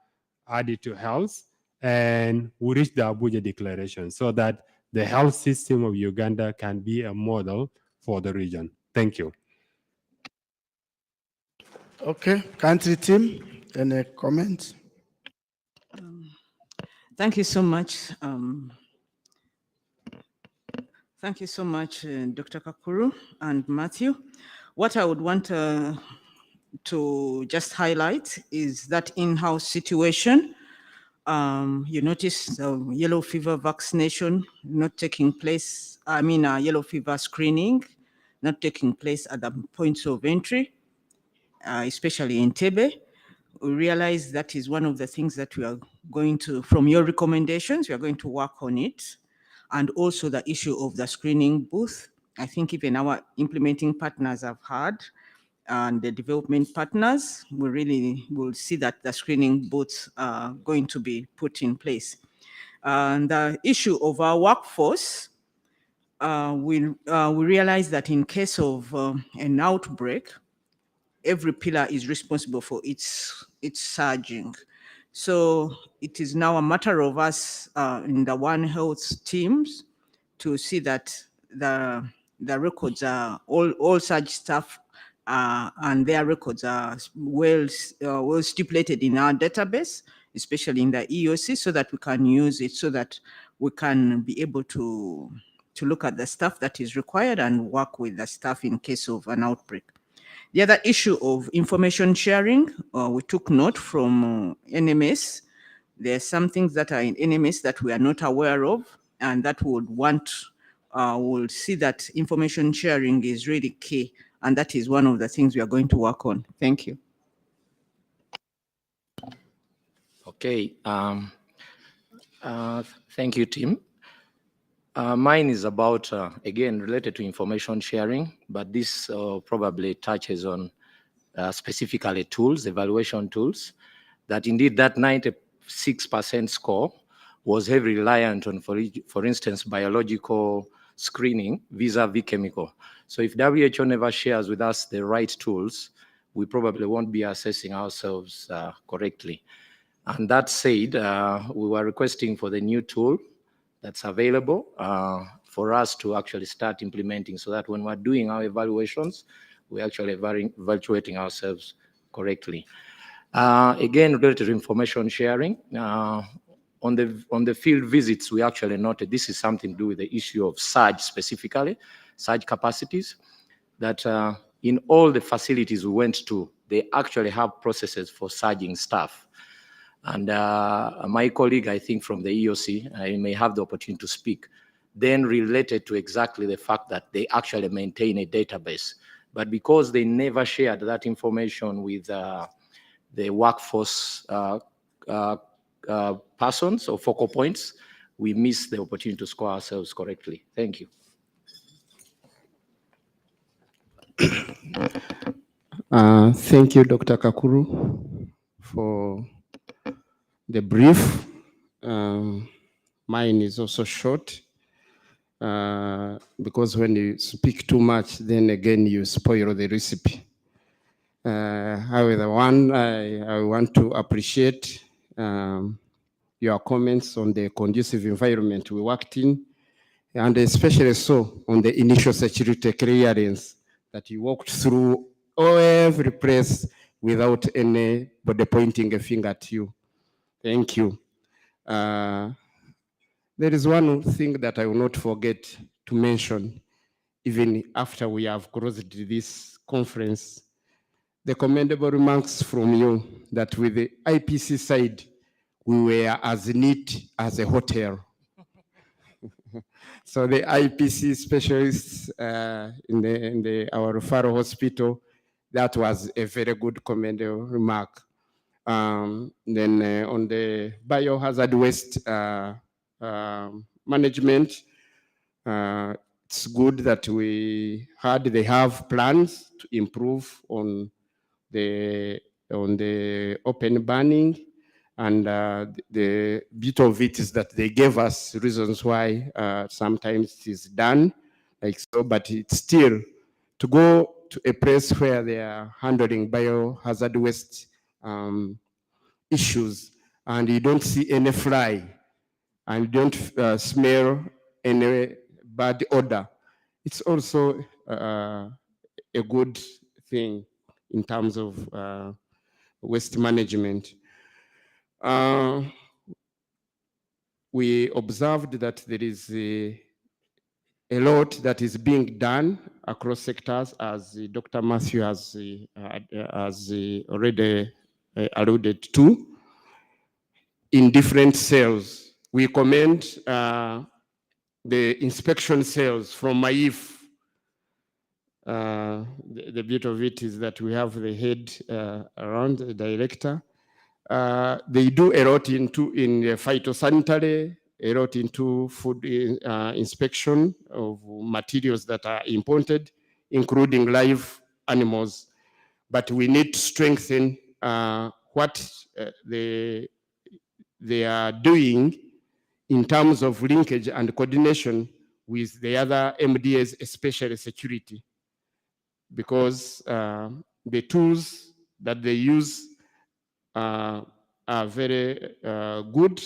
added to health and we reach the Abuja Declaration so that the health system of Uganda can be a model for the region. Thank you. Okay, country team, any comments? Thank you so much. Thank you so much, Dr. Kakuru and Matthew. What I would want to just highlight is that in-house situation. You notice the yellow fever vaccination not taking place, yellow fever screening not taking place at the points of entry, especially in Entebbe. We realize that is one of the things that we are going to, from your recommendations, we are going to work on it. And also the issue of the screening booth. I think even our implementing partners have heard, and the development partners, we really will see that the screening booths are going to be put in place. And the issue of our workforce, we realize that in case of an outbreak, every pillar is responsible for its surging. So it is now a matter of us in the One Health teams to see that the records are all such staff and their records are well stipulated in our database, especially in the EOC, so that we can use it, so that we can be able to look at the stuff that is required and work with the staff in case of an outbreak. The other issue of information sharing, we took note from NMS. There are some things that are in NMS that we are not aware of, and that would want, we'll see that information sharing is really key, and that is one of the things we are going to work on. Thank you. Okay, thank you, Tim. Mine is about, again, related to information sharing, but this probably touches on specifically tools, evaluation tools, that indeed that 96% score was heavily reliant on, for instance, biological screening vis-a-vis chemical. So if WHO never shares with us the right tools, we probably won't be assessing ourselves correctly. And that said, we were requesting for the new tool that's available for us to actually start implementing, so that when we're doing our evaluations, we're actually evaluating ourselves correctly. Again, related to information sharing, on the field visits, we actually noted this is something to do with the issue of surge specifically, surge capacities, that in all the facilities we went to, they actually have processes for surging staff. And my colleague, I think from the EOC, I may have the opportunity to speak, then related to exactly the fact that they actually maintain a database. But because they never shared that information with the workforce persons or focal points, we miss the opportunity to score ourselves correctly. Thank you. Thank you, Dr. Kakuru, for the brief. Mine is also short, because when you speak too much, then again you spoil the recipe. However, I want to appreciate your comments on the conducive environment we worked in, and especially so on the initial security clearance that you walked through every place without anybody pointing a finger at you. Thank you. There is one thing that I will not forget to mention, even after we have closed this conference, the commendable remarks from you that with the IPC side, we were as neat as a hotel. So the IPC specialists in our referral hospital, that was a very good commendable remark. Then on the biohazard waste management, it's good that they have plans to improve on the open burning, and the beauty of it is that they gave us reasons why sometimes it is done like so, but it's still to go to a place where they are handling biohazard waste issues, and you don't see any fly, and you don't smell any bad odor. It's also a good thing in terms of waste management. We observed that there is a lot that is being done across sectors, as Dr. Matthew has already alluded to, in different cells. We commend the inspection cells from MAIF. The beauty of it is that we have the head around, the director. They do a lot in phytosanitary, a lot into food inspection of materials that are imported, including live animals. But we need to strengthen what they are doing in terms of linkage and coordination with the other MDAs, especially security, because the tools that they use are very good,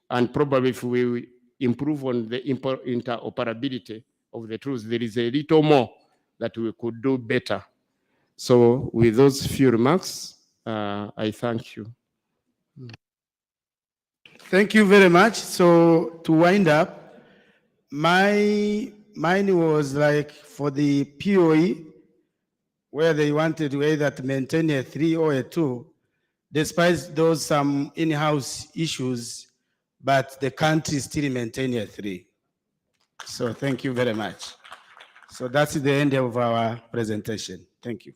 and probably if we improve on the interoperability of the tools, there is a little more that we could do better. So with those few remarks, I thank you. Thank you very much. So to wind up, mine was like for the POE, where they wanted to either to maintain a 3 or a 2, despite those some in-house issues, but the country still maintain a 3. So thank you very much. So that's the end of our presentation. Thank you.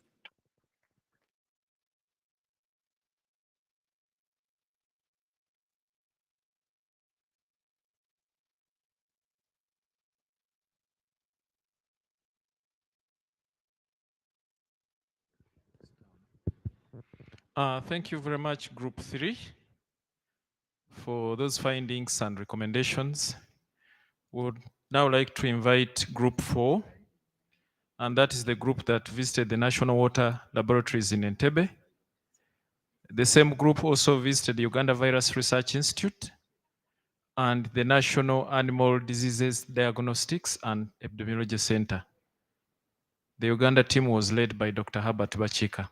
Thank you very much, Group 3, for those findings and recommendations. Would now like to invite Group 4, and that is the group that visited the National Water Laboratories in Entebbe. The same group also visited the Uganda Virus Research Institute and the National Animal Diseases Diagnostics and Epidemiology Center. The Uganda team was led by Dr. Herbert Bachika.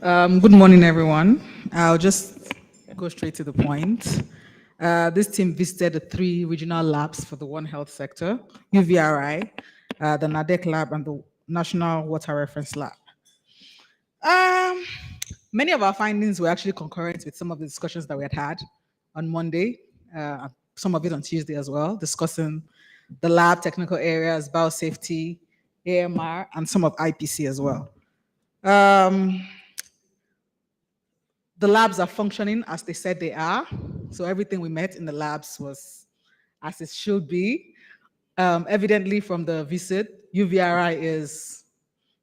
Good morning, everyone. I'll just go straight to the point. This team visited the 3 regional labs for the One Health sector, UVRI, the NADEC lab, and the National Water Reference Lab. Many of our findings were actually concurrent with some of the discussions that we had on Monday, some of it on Tuesday as well, discussing the lab technical areas, biosafety, AMR, and some of IPC as well. The labs are functioning as they said they are. So everything we met in the labs was as it should be. Evidently from the visit, UVRI is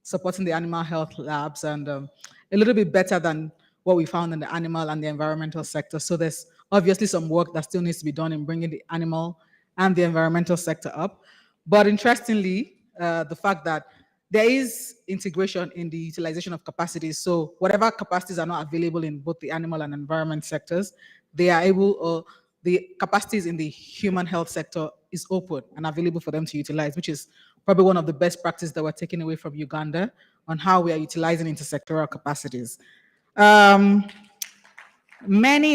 supporting the animal health labs and a little bit better than what we found in the animal and the environmental sector. So there's obviously some work that still needs to be done in bringing the animal and the environmental sector up. But interestingly, the fact that there is integration in the utilization of capacities. So whatever capacities are not available in both the animal and environment sectors, they are able, the capacities in the human health sector is open and available for them to utilize, which is probably one of the best practices that we're taking away from Uganda on how we are utilizing intersectoral capacities. Many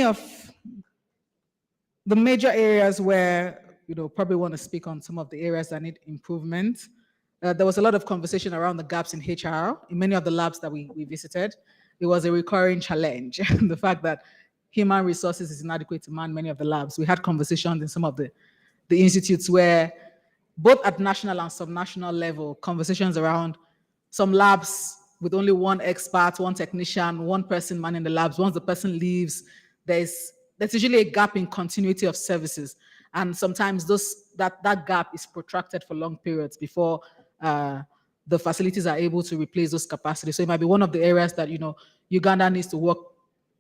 of the major areas where, probably want to speak on some of the areas that need improvement. There was a lot of conversation around the gaps in HR in many of the labs that we visited. It was a recurring challenge. The fact that human resources is inadequate to man many of the labs. We had conversations in some of the institutes where both at national and subnational level, conversations around some labs with only one expert, one technician, one person manning the labs. Once the person leaves, there's usually a gap in continuity of services. And sometimes that gap is protracted for long periods before the facilities are able to replace those capacities. So it might be one of the areas that, Uganda needs to work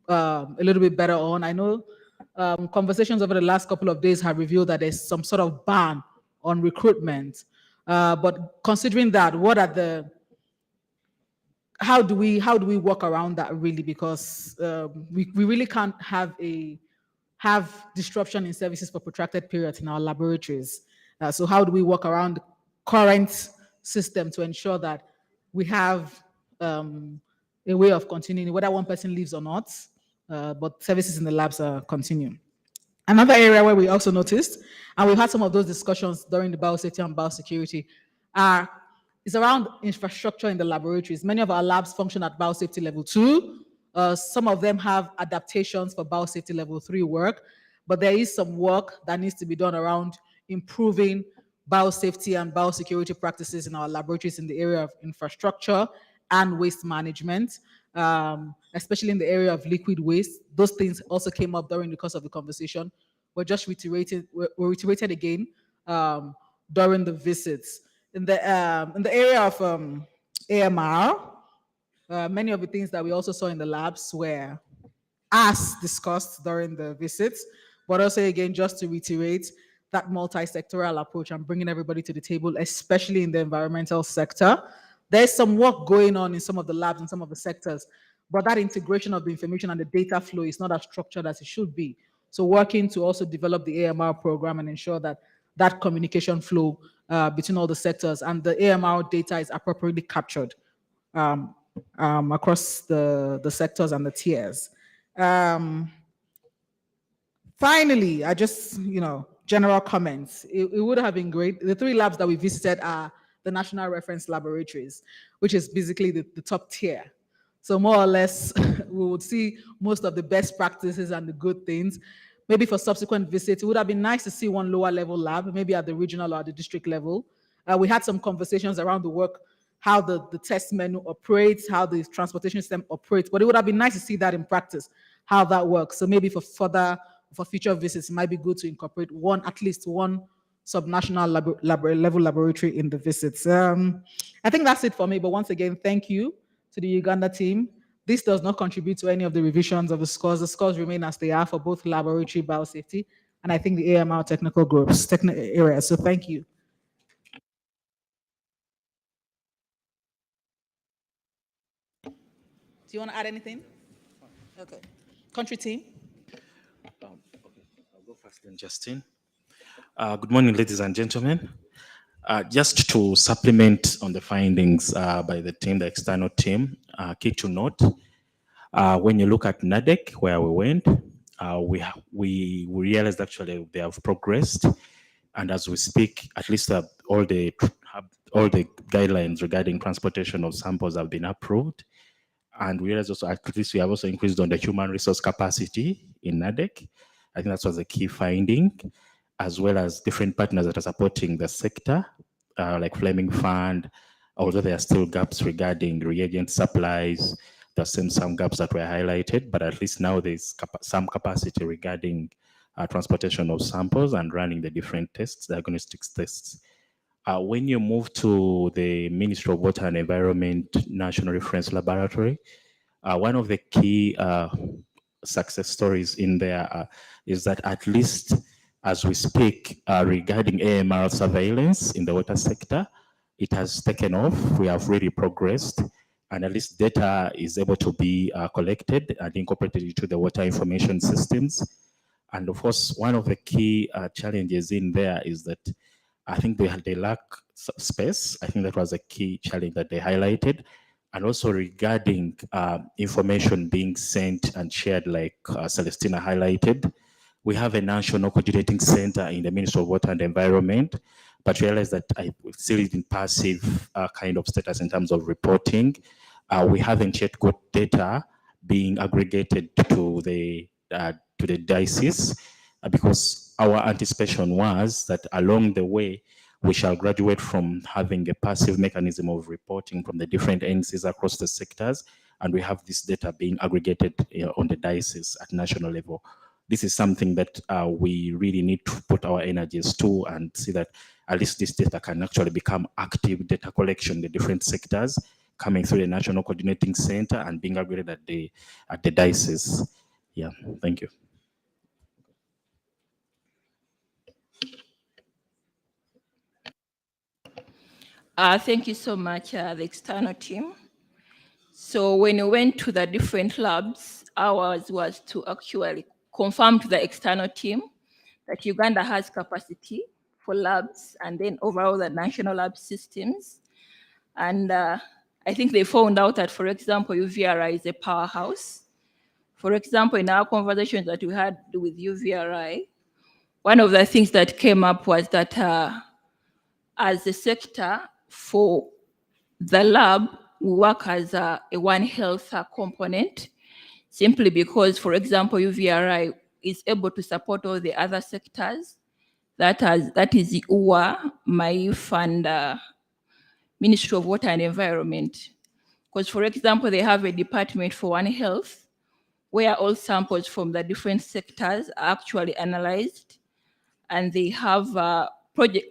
a little bit better on. I know conversations over the last couple of days have revealed that there's some sort of ban on recruitment. But considering that, how do we work around that really? Because we really can't have disruption in services for protracted periods in our laboratories. So how do we work around the current system to ensure that we have a way of continuing, whether one person leaves or not, but services in the labs are continuing. Another area where we also noticed, and we've had some of those discussions during the biosafety and biosecurity, is around infrastructure in the laboratories. Many of our labs function at biosafety level 2. Some of them have adaptations for biosafety level 3 work, but there is some work that needs to be done around improving biosafety and biosecurity practices in our laboratories in the area of infrastructure and waste management, especially in the area of liquid waste. Those things also came up during the course of the conversation. We're just reiterated again during the visits. In the area of AMR, many of the things that we also saw in the labs were as discussed during the visits, but also again, just to reiterate that multi-sectoral approach and bringing everybody to the table, especially in the environmental sector. There's some work going on in some of the labs and some of the sectors, but that integration of the information and the data flow is not as structured as it should be. So working to also develop the AMR program and ensure that that communication flow between all the sectors and the AMR data is appropriately captured across the sectors and the tiers. Finally, I just, general comments. It would have been great. The 3 labs that we visited are the National Reference Laboratories, which is basically the top tier. So more or less, we would see most of the best practices and the good things. maybe for subsequent visits, it would have been nice to see one lower level lab, maybe at the regional or the district level. We had some conversations around the work, how the test menu operates, how the transportation system operates, but it would have been nice to see that in practice, how that works. So maybe for future visits, it might be good to incorporate at least one subnational level laboratory in the visits. I think that's it for me, but once again, thank you to the Uganda team. This does not contribute to any of the revisions of the scores. The scores remain as they are for both laboratory biosafety and I think the AMR technical groups, technical areas. So thank you. Do you want to add anything? Okay. Country team. Okay, I'll go first then, Justin. Good morning, ladies and gentlemen. Just to supplement on the findings by the team, the external team, key to note, when you look at NADEC, where we went, we realized actually they have progressed. And as we speak, at least all the guidelines regarding transportation of samples have been approved. And we realize also, at least we have also increased on the human resource capacity in NADEC. I think that was a key finding, as well as different partners that are supporting the sector, like Fleming Fund, although there are still gaps regarding reagent supplies. There's some gaps that were highlighted, but at least now there's some capacity regarding transportation of samples and running the different tests, diagnostics tests. When you move to the Ministry of Water and Environment National Reference Laboratory, one of the key success stories in there is that at least as we speak regarding AMR surveillance in the water sector, it has taken off. We have really progressed, and at least data is able to be collected and incorporated into the water information systems. And of course, one of the key challenges in there is that I think they lack space. I think that was a key challenge that they highlighted. And also regarding information being sent and shared, like Celestina highlighted, we have a national coordinating center in the Ministry of Water and Environment, but realize that I still in passive kind of status in terms of reporting. We haven't yet got data being aggregated to the diocese, because our anticipation was that along the way, we shall graduate from having a passive mechanism of reporting from the different entities across the sectors, and we have this data being aggregated on the diocese at national level. This is something that we really need to put our energies to and see that at least this data can actually become active data collection in the different sectors, coming through the National Coordinating Center and being aggregated at the diocese. Yeah, thank you. Thank you so much, the external team. So when we went to the different labs, ours was to actually confirm to the external team that Uganda has capacity for labs and then overall the national lab systems. And I think they found out that, for example, UVRI is a powerhouse. For example, in our conversations that we had with UVRI, one of the things that came up was that as a sector for the lab, we work as a One Health component, simply because, for example, UVRI is able to support all the other sectors. That is the UWA, MAIF, and Ministry of Water and Environment. Because, for example, they have a department for One Health, where all samples from the different sectors are actually analyzed, and they have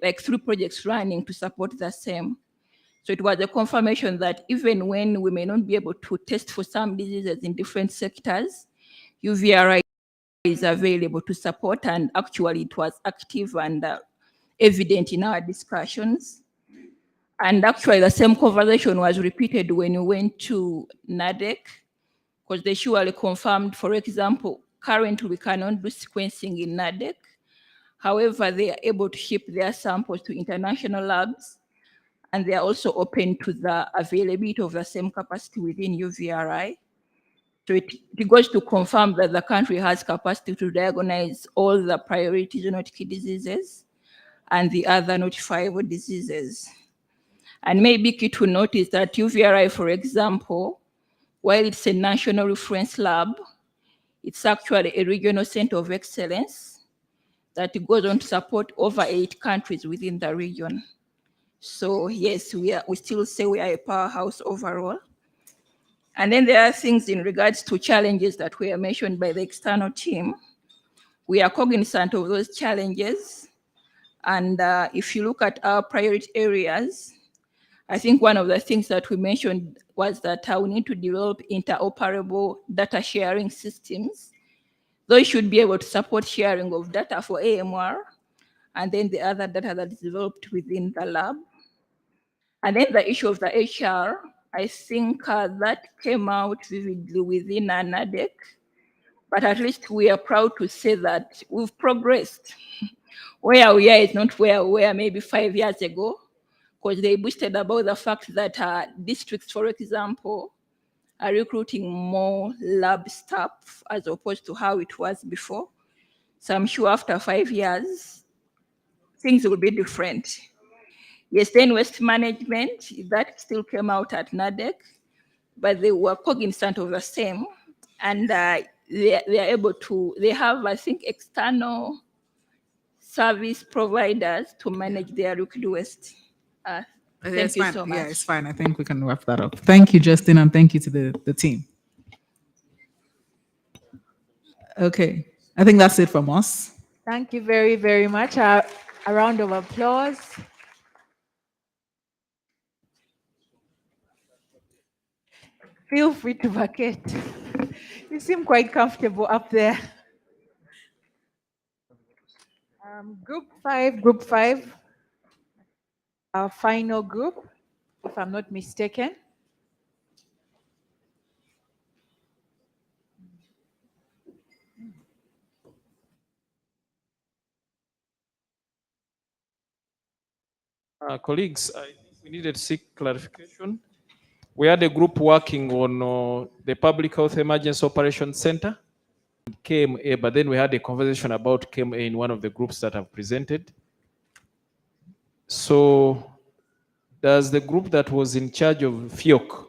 like 3 projects running to support the same. So it was a confirmation that even when we may not be able to test for some diseases in different sectors, UVRI is available to support, and actually it was active and evident in our discussions. And actually the same conversation was repeated when we went to NADEC, because they surely confirmed, for example, currently we cannot do sequencing in NADEC. However, they are able to ship their samples to international labs, and they are also open to the availability of the same capacity within UVRI. So it goes to confirm that the country has capacity to diagnose all the priority zoonotic diseases and the other notifiable diseases. And maybe key to notice that UVRI, for example, while it's a national reference lab, It's actually a regional center of excellence that goes on to support over 8 countries within the region. So yes, we still say we are a powerhouse overall. And then there are things in regards to challenges that were mentioned by the external team. We are cognizant of those challenges. And if you look at our priority areas, I think one of the things that we mentioned was that we need to develop interoperable data sharing systems. Those should be able to support sharing of data for AMR, and then the other data that is developed within the lab. And then the issue of the HR, I think that came out vividly within NADEC, but at least we are proud to say that we've progressed. Where we are is not where we were maybe 5 years ago, because they boasted about the fact that districts, for example, are recruiting more lab staff as opposed to how it was before. So I'm sure after 5 years, things will be different. Yes, then waste management, that still came out at NADEC, but they were cognizant of the same. And they are able to, they have, I think, external service providers to manage their liquid waste. Thank you so much. Yeah, it's fine. I think we can wrap that up. Thank you, Justin, and thank you to the team. Okay, I think that's it from us. Thank you very, very much. A round of applause. Feel free to vacate. You seem quite comfortable up there. Group five, our final group, if I'm not mistaken. Colleagues, we needed to seek clarification. We had a group working on the Public Health Emergency Operations Center, KMA, but then we had a conversation about KMA in one of the groups that have presented. So does the group that was in charge of FIOC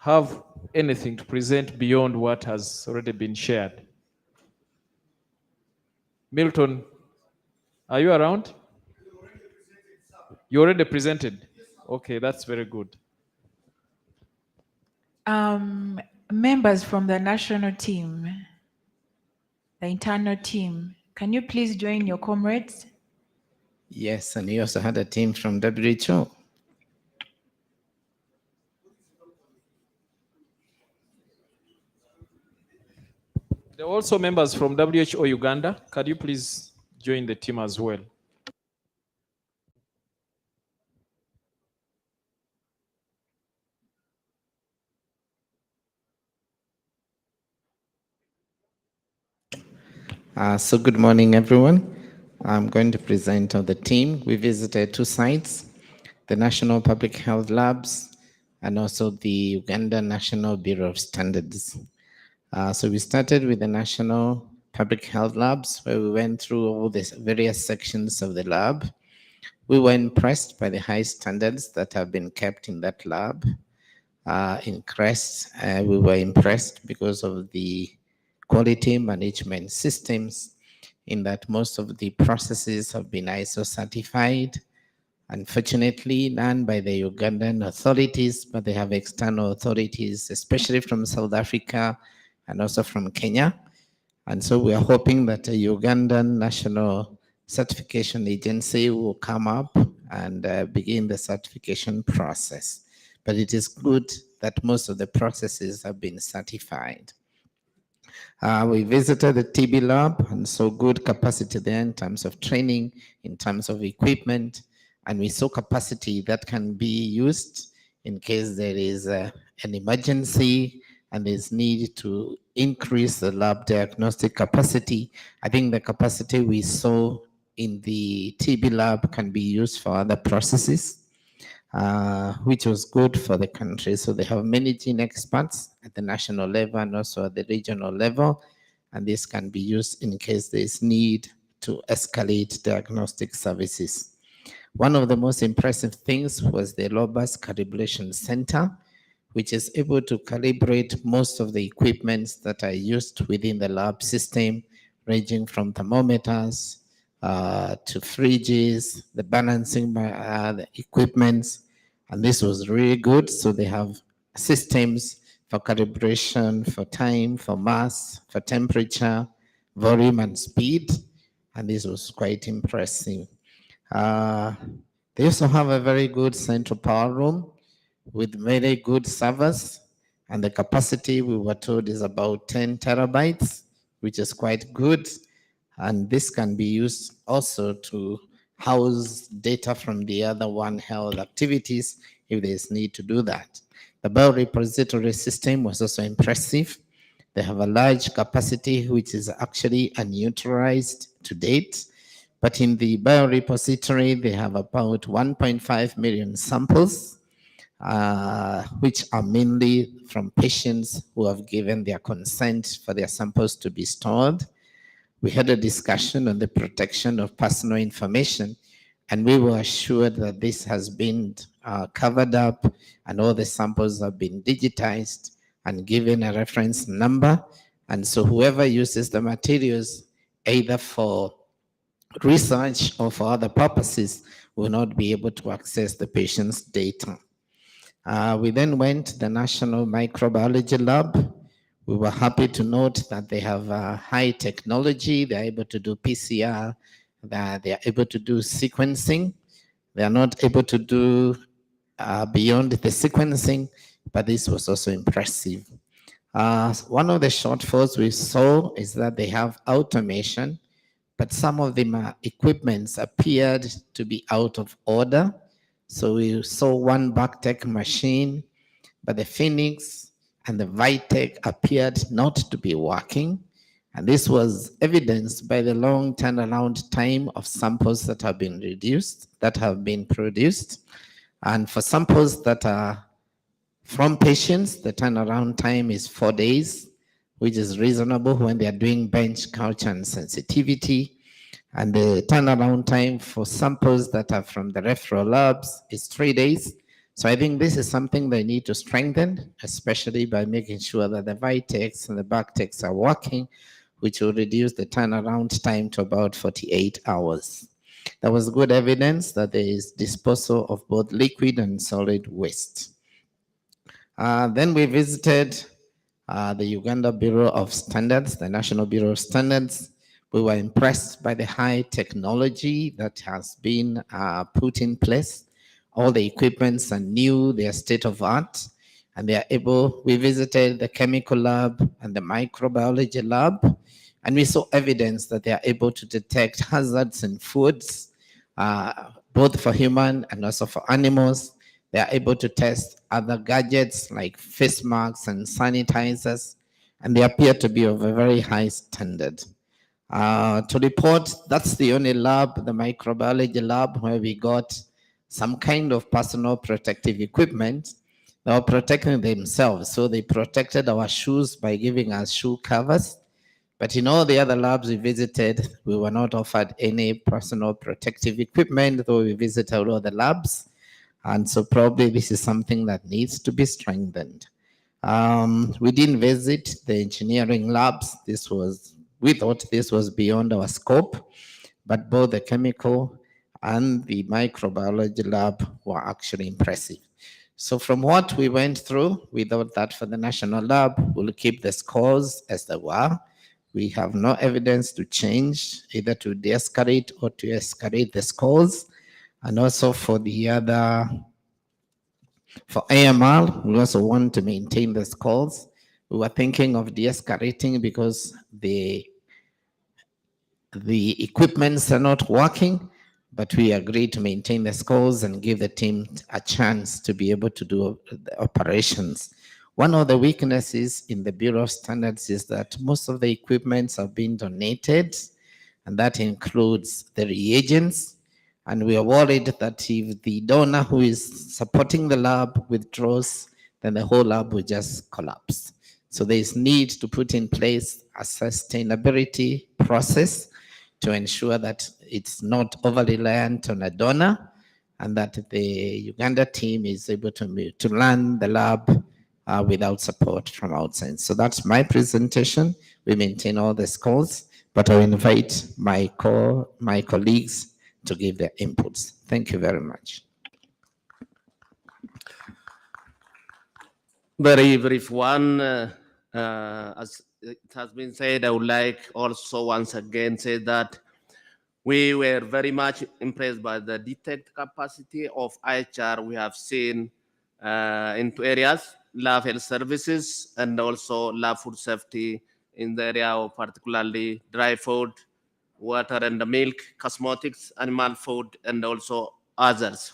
have anything to present beyond what has already been shared? Milton, are you around? You already presented? Okay, that's very good. Members from the national team, the internal team, can you please join your comrades? Yes, and you also had a team from WHO. There are also members from WHO Uganda. Can you please join the team as well? So good morning, everyone. I'm going to present on the team. We visited 2 sites, the National Public Health Labs and also the Uganda National Bureau of Standards. So we started with the National Public Health Labs, where we went through all the various sections of the lab. We were impressed by the high standards that have been kept in that lab. In CREST, we were impressed because of the quality management systems, in that most of the processes have been ISO certified. Unfortunately, none by the Ugandan authorities, but they have external authorities, especially from South Africa and also from Kenya. And so we are hoping that a Ugandan National Certification Agency will come up and begin the certification process. But it is good that most of the processes have been certified. We visited the TB lab and saw good capacity there in terms of training, in terms of equipment, and we saw capacity that can be used in case there is an emergency and there's need to increase the lab diagnostic capacity. I think the capacity we saw in the TB lab can be used for other processes, which was good for the country. So they have many gene experts at the national level and also at the regional level, and this can be used in case there is need to escalate diagnostic services. One of the most impressive things was the robust calibration center, which is able to calibrate most of the equipments that are used within the lab system, ranging from thermometers to fridges, the balancing the equipments, and this was really good. So they have systems for calibration, for time, for mass, for temperature, volume, and speed, and this was quite impressive. They also have a very good central power room with very good servers, and the capacity we were told is about 10 terabytes, which is quite good. And this can be used also to house data from the other One Health activities if there's need to do that. The biorepository system was also impressive. They have a large capacity, which is actually unutilized to date. But in the biorepository, they have about 1.5 million samples, which are mainly from patients who have given their consent for their samples to be stored. We had a discussion on the protection of personal information, and we were assured that this has been covered up and all the samples have been digitized and given a reference number. And so whoever uses the materials, either for research or for other purposes, will not be able to access the patient's data. We then went to the National Microbiology Lab. We were happy to note that they have high technology. They're able to do PCR, that they are able to do sequencing. They are not able to do beyond the sequencing, but this was also impressive. One of the shortfalls we saw is that they have automation, but some of the equipments appeared to be out of order. So we saw one Bactec machine, but the Phoenix and the Vitek appeared not to be working. And this was evidenced by the long turnaround time of samples that have been produced. And for samples that are from patients, the turnaround time is 4 days, which is reasonable when they are doing bench culture and sensitivity. And the turnaround time for samples that are from the referral labs is 3 days. So I think this is something they need to strengthen, especially by making sure that the Vitex and the Bactex are working, which will reduce the turnaround time to about 48 hours. There was good evidence that there is disposal of both liquid and solid waste. Then we visited the Uganda Bureau of Standards, the National Bureau of Standards. We were impressed by the high technology that has been put in place. All the equipments are new, they are state of art, and they are able, we visited the chemical lab and the microbiology lab, and we saw evidence that they are able to detect hazards in foods, both for human and also for animals. They are able to test other gadgets like face masks and sanitizers, and they appear to be of a very high standard. To report, that's the only lab, the microbiology lab, where we got some kind of personal protective equipment. They were protecting themselves, so they protected our shoes by giving us shoe covers. But in all the other labs we visited, we were not offered any personal protective equipment, though we visited all the labs. And so probably this is something that needs to be strengthened. We didn't visit the engineering labs. We thought this was beyond our scope, but both the chemical and the microbiology lab were actually impressive. So from what we went through, we thought that for the national lab, we'll keep the scores as they were. We have no evidence to change, either to de-escalate or to escalate the scores. And also for the other, for AMR, we also want to maintain the scores. We were thinking of de-escalating because the equipments are not working, but we agreed to maintain the scores and give the team a chance to be able to do the operations. One of the weaknesses in the Bureau of Standards is that most of the equipments have been donated, and that includes the reagents. And we are worried that if the donor who is supporting the lab withdraws, then the whole lab will just collapse. So there is need to put in place a sustainability process to ensure that it's not overly reliant on a donor, and that the Uganda team is able to run the lab without support from outside. So that's my presentation. We maintain all the schools, but I invite my colleagues to give their inputs. Thank you very much. Very brief one. As it has been said, I would like also once again say that we were very much impressed by the detect capacity of IHR we have seen into areas, lab health services, and also lab food safety in the area of particularly dry food, water and milk, cosmetics, animal food, and also others.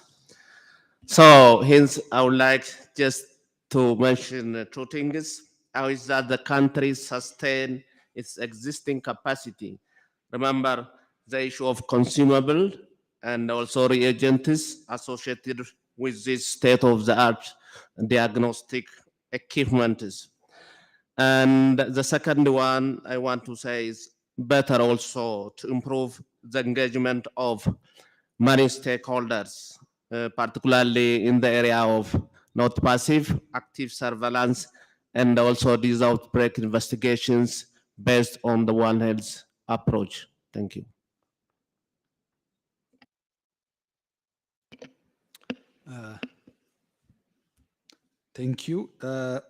So hence, I would like just to mention two things. How is that the country sustain its existing capacity? Remember the issue of consumable and also reagents associated with this state-of-the-art diagnostic equipment. And the second one I want to say is better also to improve the engagement of many stakeholders, particularly in the area of not passive, active surveillance, and also these outbreak investigations based on the One Health approach. Thank you. Thank you. I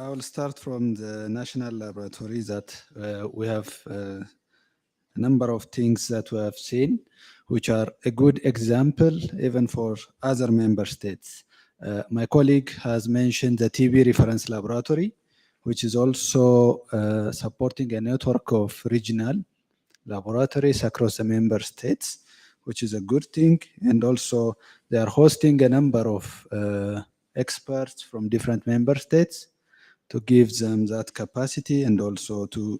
will start from the national laboratory that we have a number of things that we have seen, which are a good example even for other member states. My colleague has mentioned the TB reference laboratory, which is also supporting a network of regional laboratories across the member states, which is a good thing. And also they are hosting a number of experts from different member states to give them that capacity and also to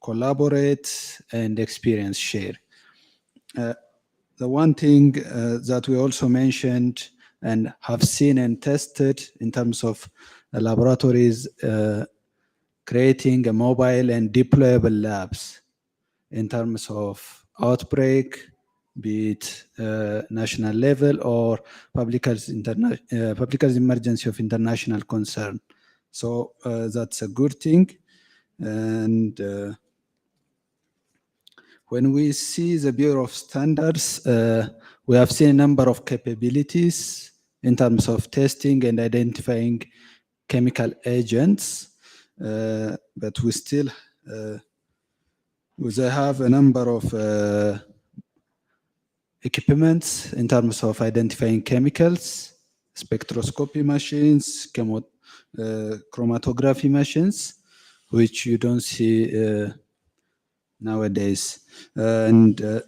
collaborate and experience share. The one thing that we also mentioned and have seen and tested in terms of laboratories creating a mobile and deployable labs in terms of outbreak, be it national level or public health emergency of international concern. So that's a good thing. And when we see the Bureau of Standards, we have seen a number of capabilities in terms of testing and identifying chemical agents, but we still they have a number of equipments in terms of identifying chemicals, spectroscopy machines, chromatography machines, which you don't see nowadays. And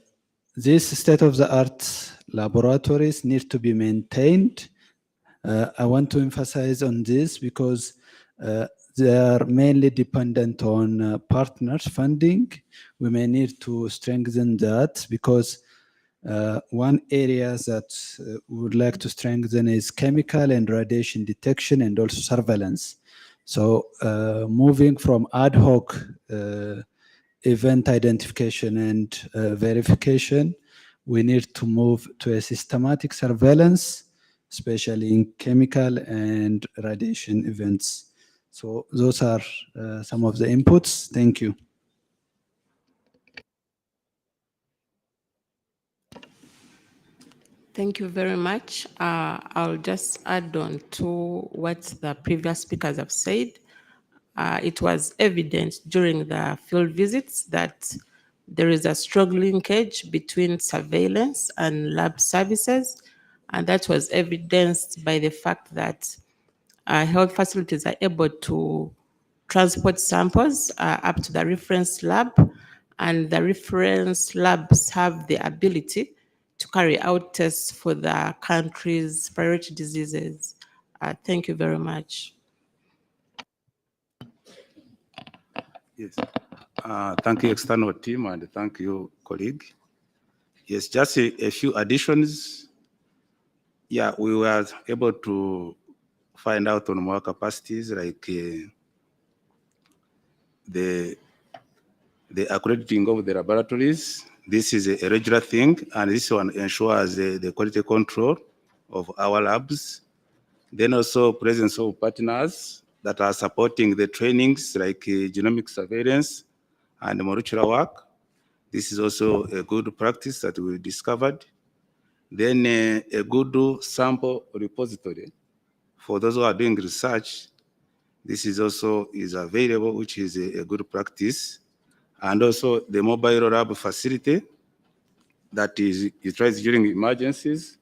these state-of-the-art laboratories need to be maintained. I want to emphasize on this because they are mainly dependent on partners funding. We may need to strengthen that because one area that we would like to strengthen is chemical and radiation detection and also surveillance. So moving from ad hoc event identification and verification, we need to move to a systematic surveillance, especially in chemical and radiation events. So those are some of the inputs. Thank you. Thank you very much. I'll just add on to what the previous speakers have said. It was evident during the field visits that there is a strong linkage between surveillance and lab services, and that was evidenced by the fact that health facilities are able to transport samples up to the reference lab, and the reference labs have the ability to carry out tests for the country's priority diseases. Thank you very much. Yes. Thank you, external team, and thank you, colleague. Yes, just a few additions. Yeah, we were able to find out on more capacities like the accrediting of the laboratories. This is a regular thing, and this one ensures the quality control of our labs. Then also presence of partners that are supporting the trainings like genomic surveillance and molecular work. This is also a good practice that we discovered. Then a good sample repository for those who are doing research. This is also is available, which is a good practice. And also the mobile lab facility that is utilized during emergencies.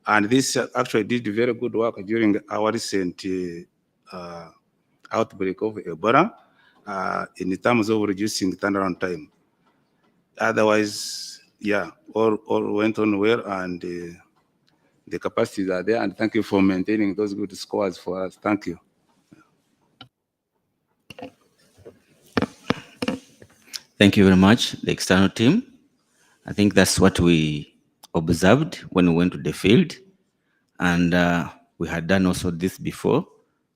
And this actually did very good work during our recent outbreak of Ebola in terms of reducing turnaround time. Otherwise, yeah, all went on well, and the capacities are there. And thank you for maintaining those good scores for us. Thank you. Thank you very much, the external team. I think that's what we observed when we went to the field. And we had done also this before,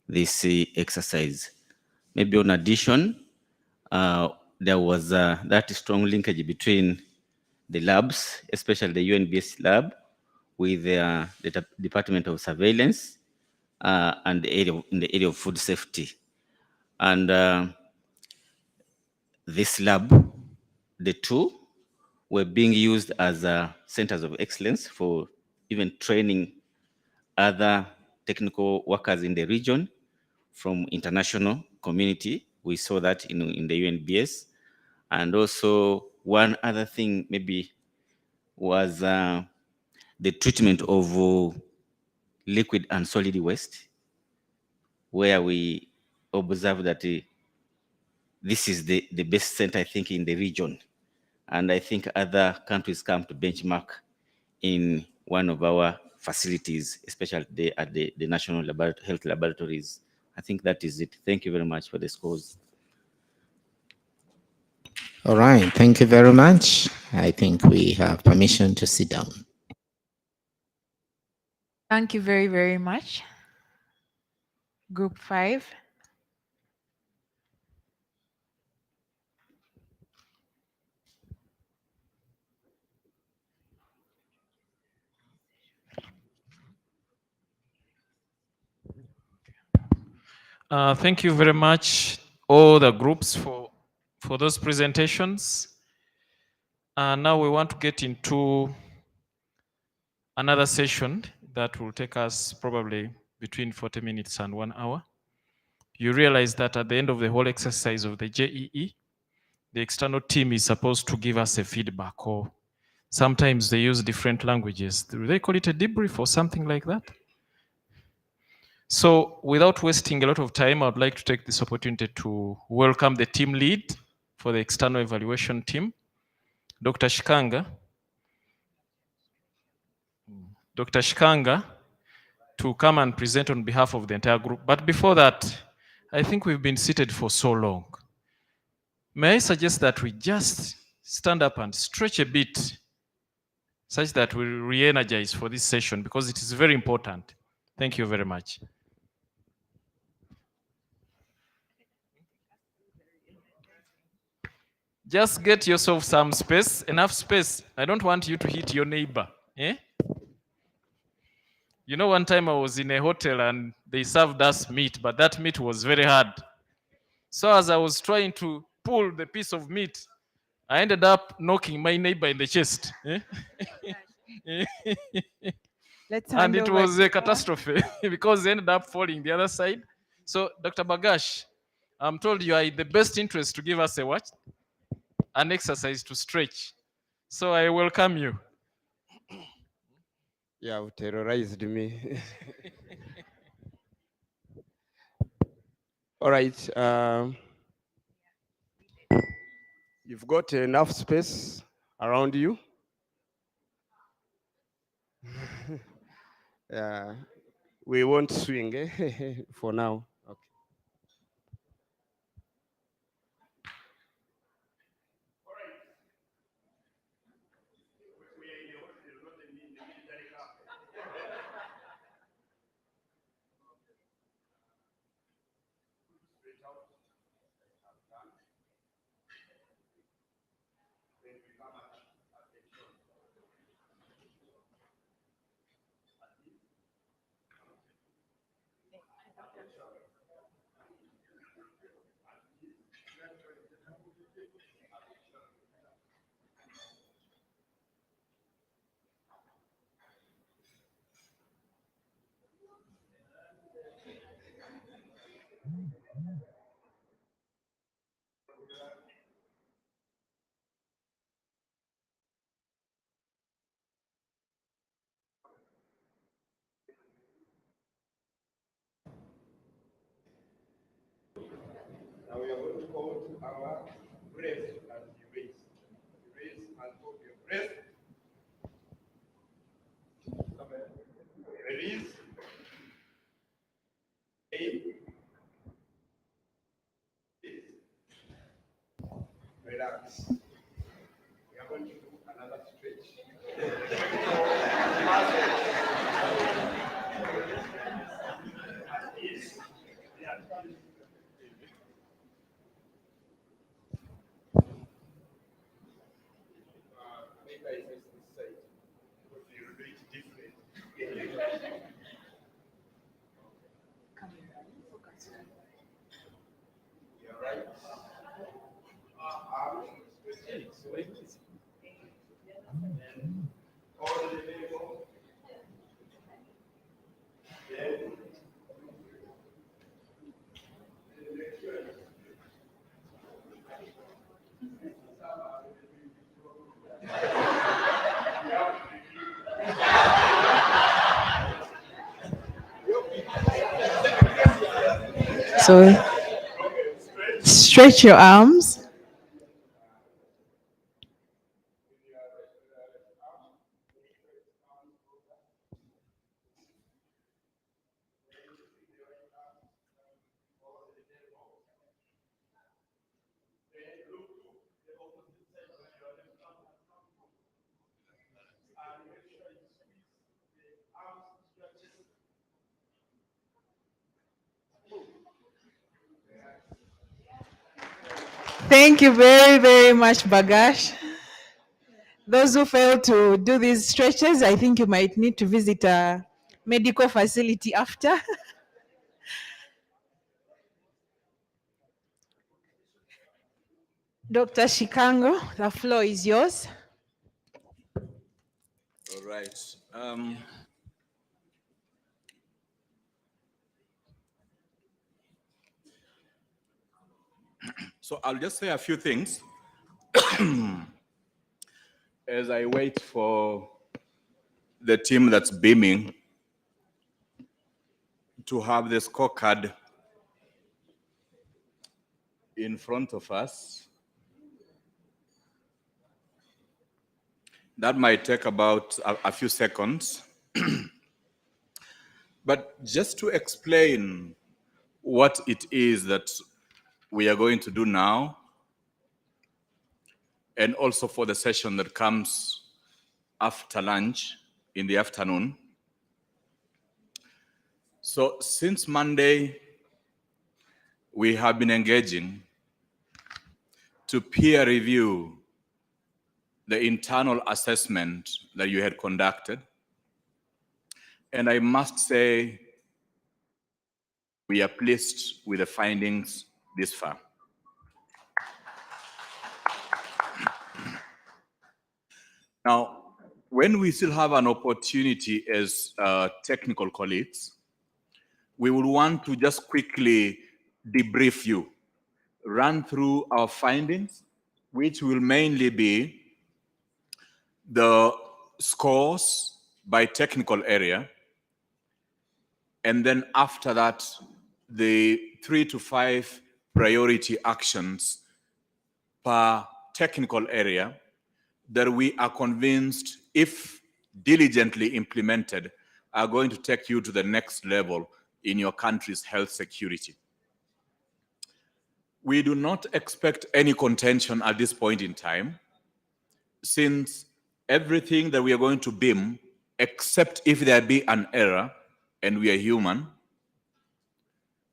this exercise. Maybe on addition, there was that strong linkage between the labs, especially the UNBS lab, with the Department of Surveillance and in the area of food safety. And this lab, the two, were being used as centers of excellence for even training other technical workers in the region from international community. We saw that in the UNBS. And also one other thing maybe was the treatment of liquid and solid waste, where we observed that this is the best center, I think, in the region. And I think other countries come to benchmark in one of our facilities, especially at the National Health Laboratories. I think that is it. Thank you very much for the scores. All right, thank you very much. I think we have permission to sit down. Thank you very, very much. Group 5. Thank you very much, all the groups, for those presentations. Now we want to get into another session that will take us probably between 40 minutes and 1 hour. You realize that at the end of the whole exercise of the JEE, the external team is supposed to give us a feedback, or sometimes they use different languages. Do they call it a debrief or something like that? So without wasting a lot of time, I'd like to take this opportunity to welcome the team lead for the external evaluation team, Dr. Shikanga. Dr. Shikanga, to come and present on behalf of the entire group. But before that, I think we've been seated for so long. May I suggest that we just stand up and stretch a bit such that we re-energize for this session, because it is very important. Thank you very much. Just get yourself some space, enough space. I don't want you to hit your neighbor. Eh? You know, one time I was in a hotel and they served us meat, but that meat was very hard. So as I was trying to pull the piece of meat, I ended up knocking my neighbor in the chest. Eh? And it was a catastrophe because they ended up falling the other side. So, Dr. Bagash, I'm told you are in the best interest to give us a what? An exercise to stretch. So I welcome you. You have terrorized me. All right. You've got enough space around you. We won't swing for now. Okay. Now we are going to go to our breath and erase. Erase and hold your breath. Release. Relax. We are going to do another stretch. Maybe I face this side because you do it different. You're right. All the way home. Then So stretch your arms. Thank you very, very much, Bagash. Those who fail to do these stretches, I think you might need to visit a medical facility after. Dr. Shikango, the floor is yours. All right. So I'll just say a few things as I wait for the team that's beaming to have the scorecard in front of us. That might take about a few seconds. But just to explain what it is that we are going to do now, and also for the session that comes after lunch in the afternoon. So since Monday, we have been engaging to peer review the internal assessment that you had conducted. And I must say, we are pleased with the findings this far. Now, when we still have an opportunity as technical colleagues, we would want to just quickly debrief you, run through our findings, which will mainly be the scores by technical area, and then after that, the 3 to 5 priority actions per technical area that we are convinced, if diligently implemented, are going to take you to the next level in your country's health security. We do not expect any contention at this point in time, since everything that we are going to beam, except if there be an error, and we are human,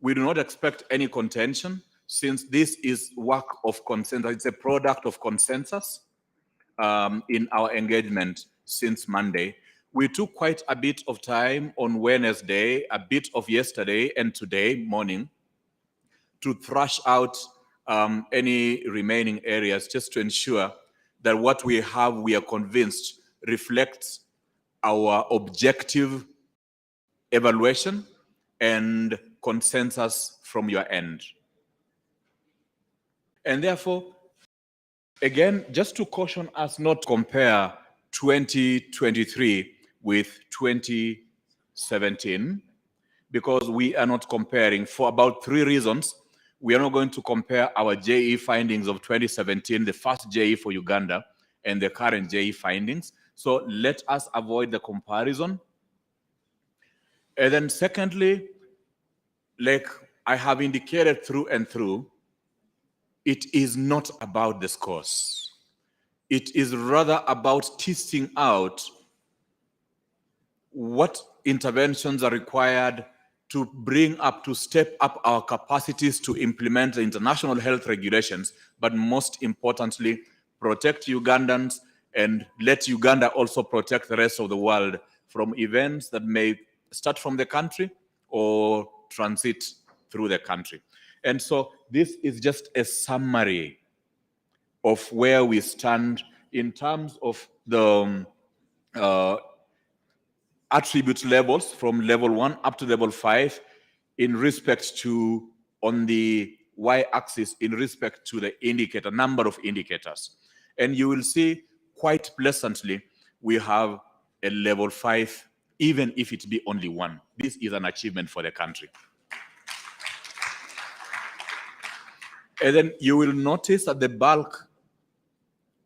we do not expect any contention, since this is work of consensus. It's a product of consensus in our engagement since Monday. We took quite a bit of time on Wednesday, a bit of yesterday and today morning to thrash out any remaining areas, just to ensure that what we have, we are convinced, reflects our objective evaluation and consensus from your end. And therefore, again, just to caution us not to compare 2023 with 2017, because we are not comparing for about 3 reasons. we are not going to compare our JEE findings of 2017, the first JEE for Uganda, and the current JEE findings. So let us avoid the comparison. And then secondly, like I have indicated through and through, it is not about the scores. It is rather about teasing out what interventions are required to bring up, to step up our capacities to implement the international health regulations, but most importantly, protect Ugandans and let Uganda also protect the rest of the world from events that may start from the country or transit through the country. And so this is just a summary of where we stand in terms of the attribute levels from level 1 up to level 5 in respect to, on the y-axis, in respect to the indicator, number of indicators. And you will see quite pleasantly, we have a level 5, even if it be only 1. This is an achievement for the country. And then you will notice that the bulk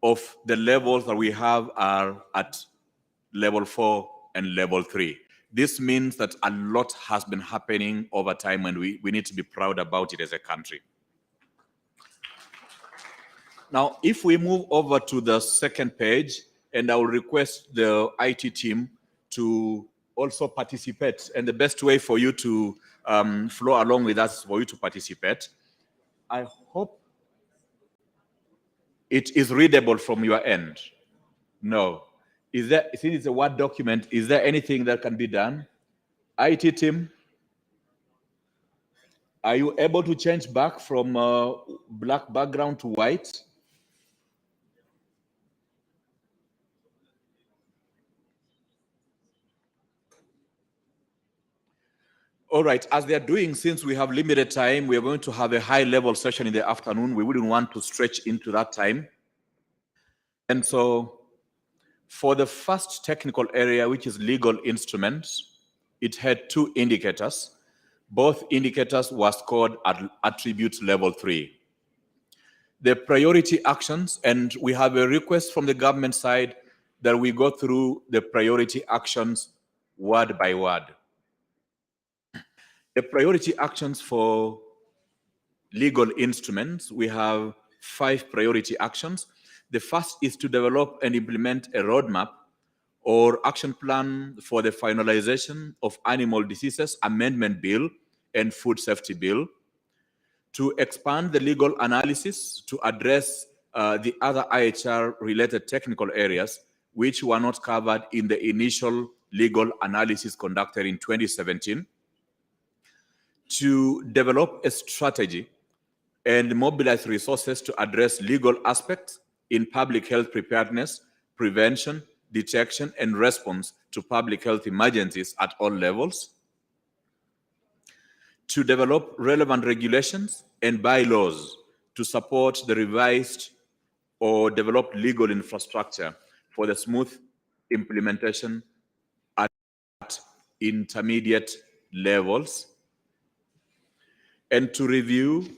of the levels that we have are at level 4 and level 3. This means that a lot has been happening over time, and we need to be proud about it as a country. Now, if we move over to the second page, and I will request the IT team to also participate, and the best way for you to flow along with us is for you to participate. I hope it is readable from your end. No. Is there, since it's a Word document, is there anything that can be done? IT team, are you able to change back from black background to white? All right, as they're doing, since we have limited time, we are going to have a high-level session in the afternoon. We wouldn't want to stretch into that time. And so for the first technical area, which is legal instruments, it had 2 indicators. Both indicators were scored at attribute level 3. The priority actions, and we have a request from the government side that we go through the priority actions word by word. The priority actions for legal instruments, we have 5 priority actions. The first is to develop and implement a roadmap or action plan for the finalization of Animal Diseases Amendment Bill and Food Safety Bill, to expand the legal analysis to address the other IHR-related technical areas which were not covered in the initial legal analysis conducted in 2017, to develop a strategy and mobilize resources to address legal aspects in public health preparedness, prevention, detection, and response to public health emergencies at all levels, to develop relevant regulations and bylaws to support the revised or developed legal infrastructure for the smooth implementation at intermediate levels, and to review,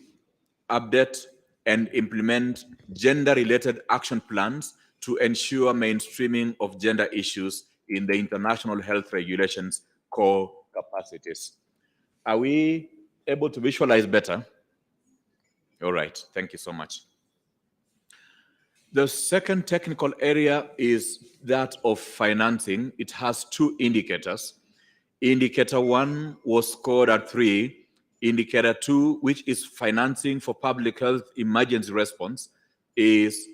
update, and implement gender-related action plans to ensure mainstreaming of gender issues in the international health regulations core capacities. Are we able to visualize better? All right, thank you so much. The second technical area is that of financing. It has 2 indicators. Indicator 1 was scored at 3. Indicator 2, which is financing for public health emergency response, is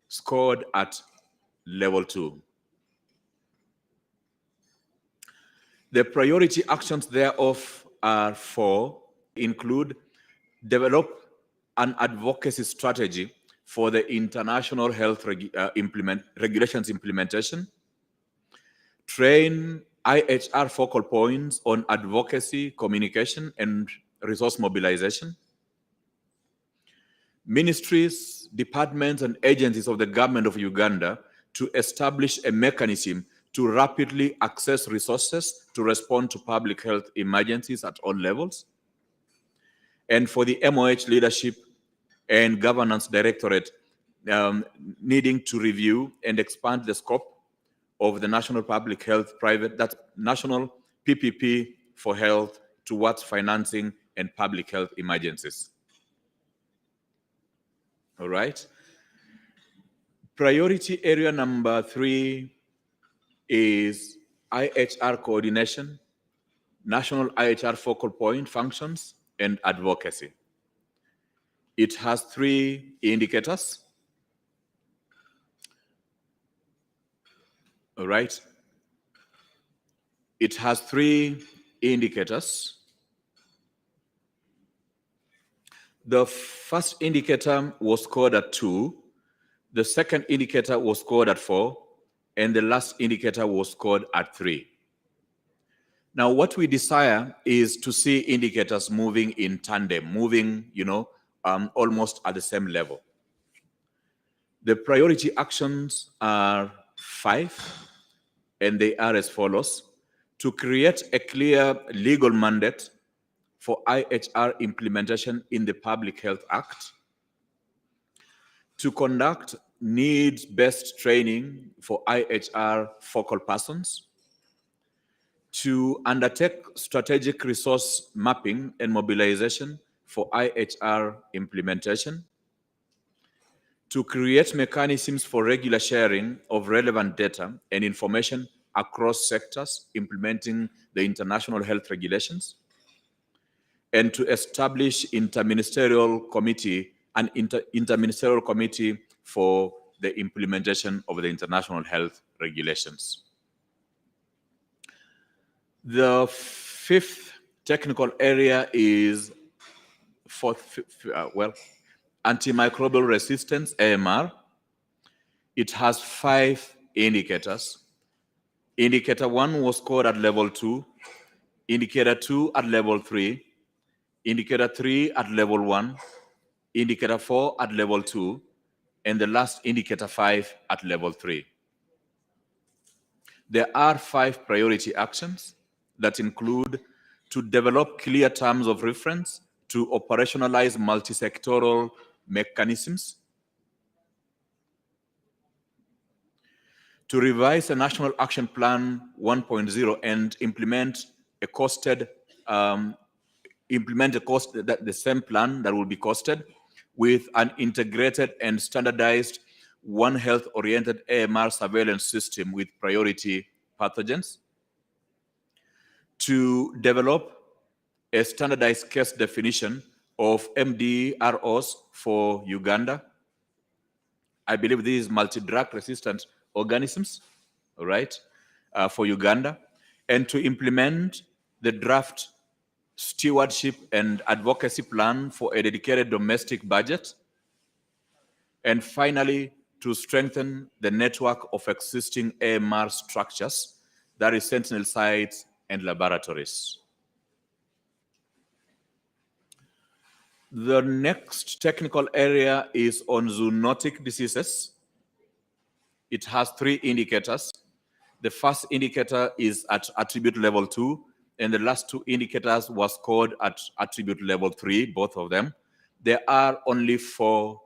scored at level 2. The priority actions thereof are 4, include develop an advocacy strategy for the international health regulations implementation, train IHR focal points on advocacy, communication, and resource mobilization. Ministries, departments, and agencies of the government of Uganda to establish a mechanism to rapidly access resources to respond to public health emergencies at all levels. and for the MOH leadership and governance directorate needing to review and expand the scope of the national public health that's national PPP for health towards financing and public health emergencies. All right. Priority area number 3 is IHR coordination, national IHR focal point functions, and advocacy. It has 3 indicators. All right. It has 3 indicators. The first indicator was scored at 2, the second indicator was scored at 4, and the last indicator was scored at 3. Now, what we desire is to see indicators moving in tandem, moving, almost at the same level. The priority actions are 5, and they are as follows: to create a clear legal mandate for IHR implementation in the Public Health Act, to conduct needs-based training for IHR focal persons, to undertake strategic resource mapping and mobilization for IHR implementation, to create mechanisms for regular sharing of relevant data and information across sectors implementing the international health regulations, and to establish an interministerial committee for the implementation of the international health regulations. The 5th technical area is antimicrobial resistance, AMR. It has 5 indicators. Indicator 1 was scored at level 2, indicator 2 at level 3, indicator 3 at level 1, indicator 4 at level 2, and the last indicator 5 at level 3. There are 5 priority actions that include to develop clear terms of reference, to operationalize multi-sectoral mechanisms, to revise a National Action Plan 1.0 and implement the same plan that will be costed with an integrated and standardized One Health-oriented AMR surveillance system with priority pathogens, to develop a standardized case definition of MDROs for Uganda. I believe these multi-drug resistant organisms, all right, for Uganda, and to implement the draft stewardship and advocacy plan for a dedicated domestic budget, and finally, to strengthen the network of existing AMR structures, that is sentinel sites and laboratories. The next technical area is on zoonotic diseases. It has 3 indicators. The first indicator is at attribute level 2, and the last 2 indicators were scored at attribute level 3, both of them. There are only 4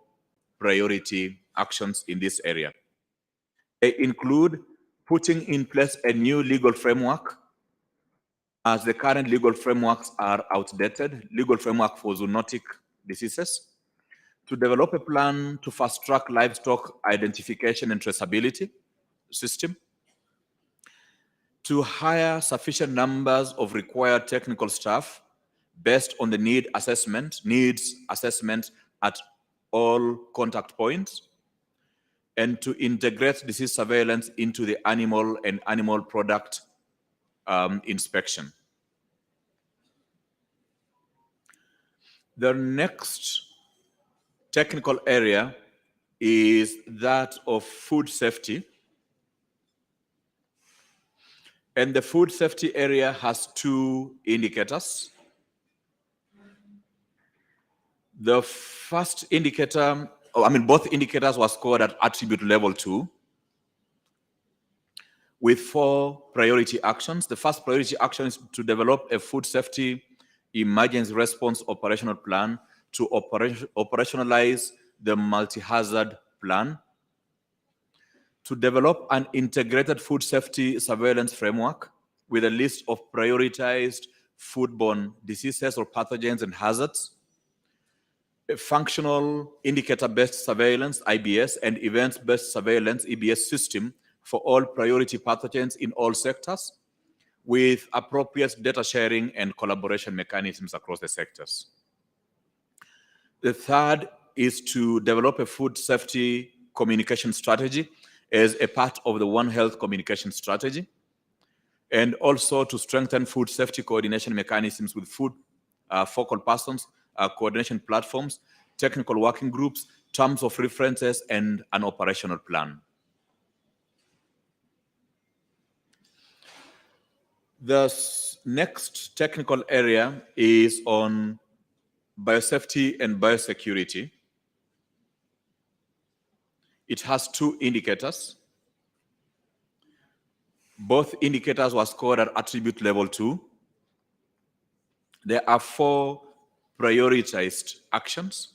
priority actions in this area. They include putting in place a new legal framework, as the current legal frameworks are outdated, legal framework for zoonotic diseases, to develop a plan to fast-track livestock identification and traceability system, to hire sufficient numbers of required technical staff based on the needs assessment at all contact points, and to integrate disease surveillance into the animal and animal product inspection. The next technical area is that of food safety. And the food safety area has 2 indicators. The first indicator, both indicators were scored at attribute level 2 with 4 priority actions. The first priority action is to develop a food safety emergency response operational plan to operationalize the multi-hazard plan, to develop an integrated food safety surveillance framework with a list of prioritized foodborne diseases or pathogens and hazards, a functional indicator-based surveillance, IBS, and events-based surveillance, EBS system for all priority pathogens in all sectors, with appropriate data sharing and collaboration mechanisms across the sectors. The third is to develop a food safety communication strategy as a part of the One Health communication strategy, and also to strengthen food safety coordination mechanisms with food focal persons, coordination platforms, technical working groups, terms of references, and an operational plan. The next technical area is on biosafety and biosecurity. It has two indicators. Both indicators were scored at attribute level 2. There are 4 prioritized actions.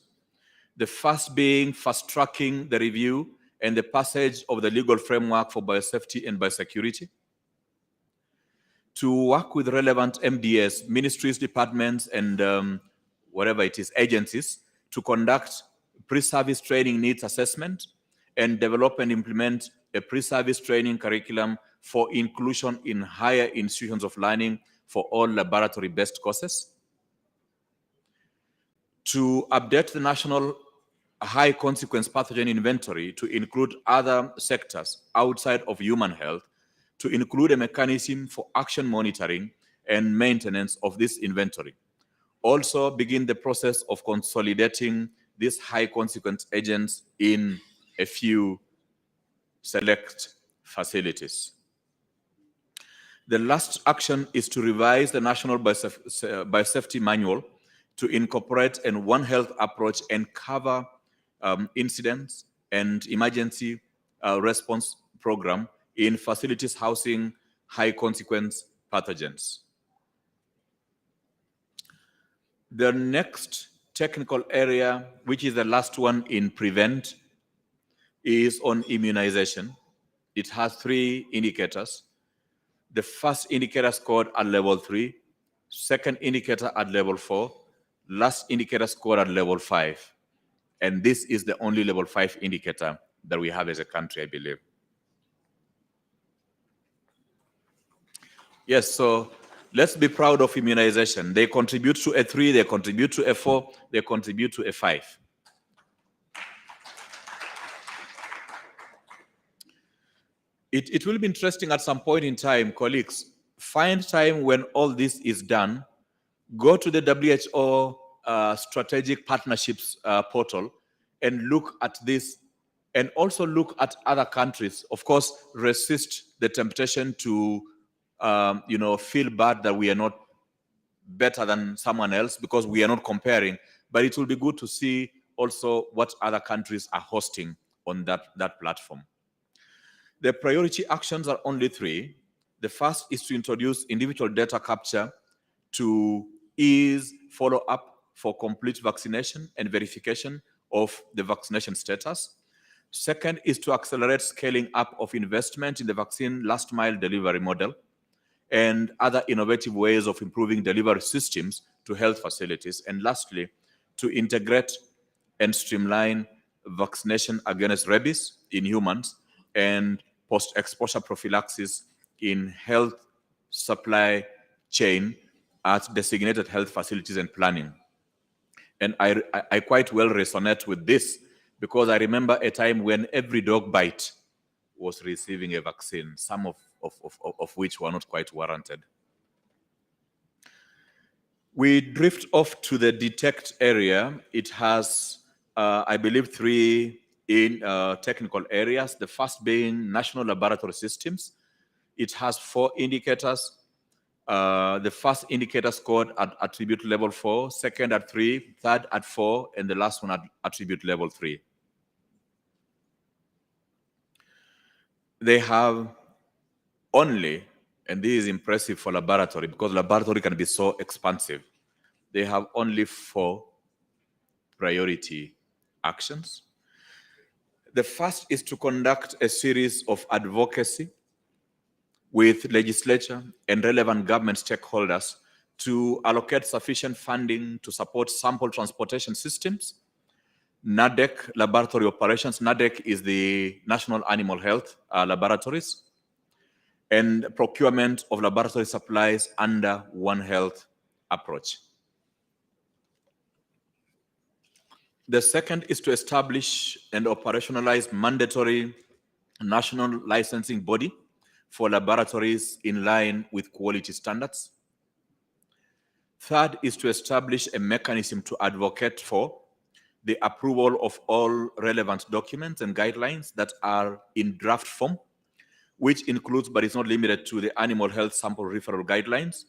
The first being fast-tracking the review and the passage of the legal framework for biosafety and biosecurity. To work with relevant MDS, ministries, departments, and whatever it is, agencies, to conduct pre-service training needs assessment and develop and implement a pre-service training curriculum for inclusion in higher institutions of learning for all laboratory-based courses. To update the national high consequence pathogen inventory to include other sectors outside of human health, to include a mechanism for action monitoring and maintenance of this inventory. Also begin the process of consolidating these high consequence agents in a few select facilities. The last action is to revise the National Biosafety Manual to incorporate a One Health approach and cover incidents and emergency response program in facilities housing high consequence pathogens. The next technical area, which is the last one in prevent, is on immunization. It has 3 indicators. The first indicator scored at level 3, second indicator at level 4, last indicator scored at level 5. And this is the only level 5 indicator that we have as a country, I believe. Yes, so let's be proud of immunization. They contribute to a 3, they contribute to a 4, they contribute to a 5. It will be interesting at some point in time, colleagues, find time when all this is done, go to the WHO strategic partnerships portal and look at this, and also look at other countries. Of course, resist the temptation to feel bad that we are not better than someone else because we are not comparing, but it will be good to see also what other countries are hosting on that platform. The priority actions are only 3. The first is to introduce individual data capture to ease follow-up for complete vaccination and verification of the vaccination status. Second is to accelerate scaling up of investment in the vaccine last mile delivery model and other innovative ways of improving delivery systems to health facilities. And lastly, to integrate and streamline vaccination against rabies in humans and post-exposure prophylaxis in health supply chain at designated health facilities and planning. And I quite well resonate with this because I remember a time when every dog bite was receiving a vaccine, some of which were not quite warranted. We drift off to the detect area. It has, I believe, 3 technical areas. The first being national laboratory systems. It has 4 indicators. The first indicator scored at attribute level 4, second at 3, third at 4, and the last one at attribute level 3. They have only, and this is impressive for laboratory because laboratory can be so expansive, they have only 4 priority actions. The first is to conduct a series of advocacy with legislature and relevant government stakeholders to allocate sufficient funding to support sample transportation systems, NADEC laboratory operations. NADEC is the National Animal Health Laboratories, and procurement of laboratory supplies under One Health approach. The second is to establish and operationalize mandatory national licensing body for laboratories in line with quality standards. Third is to establish a mechanism to advocate for the approval of all relevant documents and guidelines that are in draft form, which includes but is not limited to the animal health sample referral guidelines,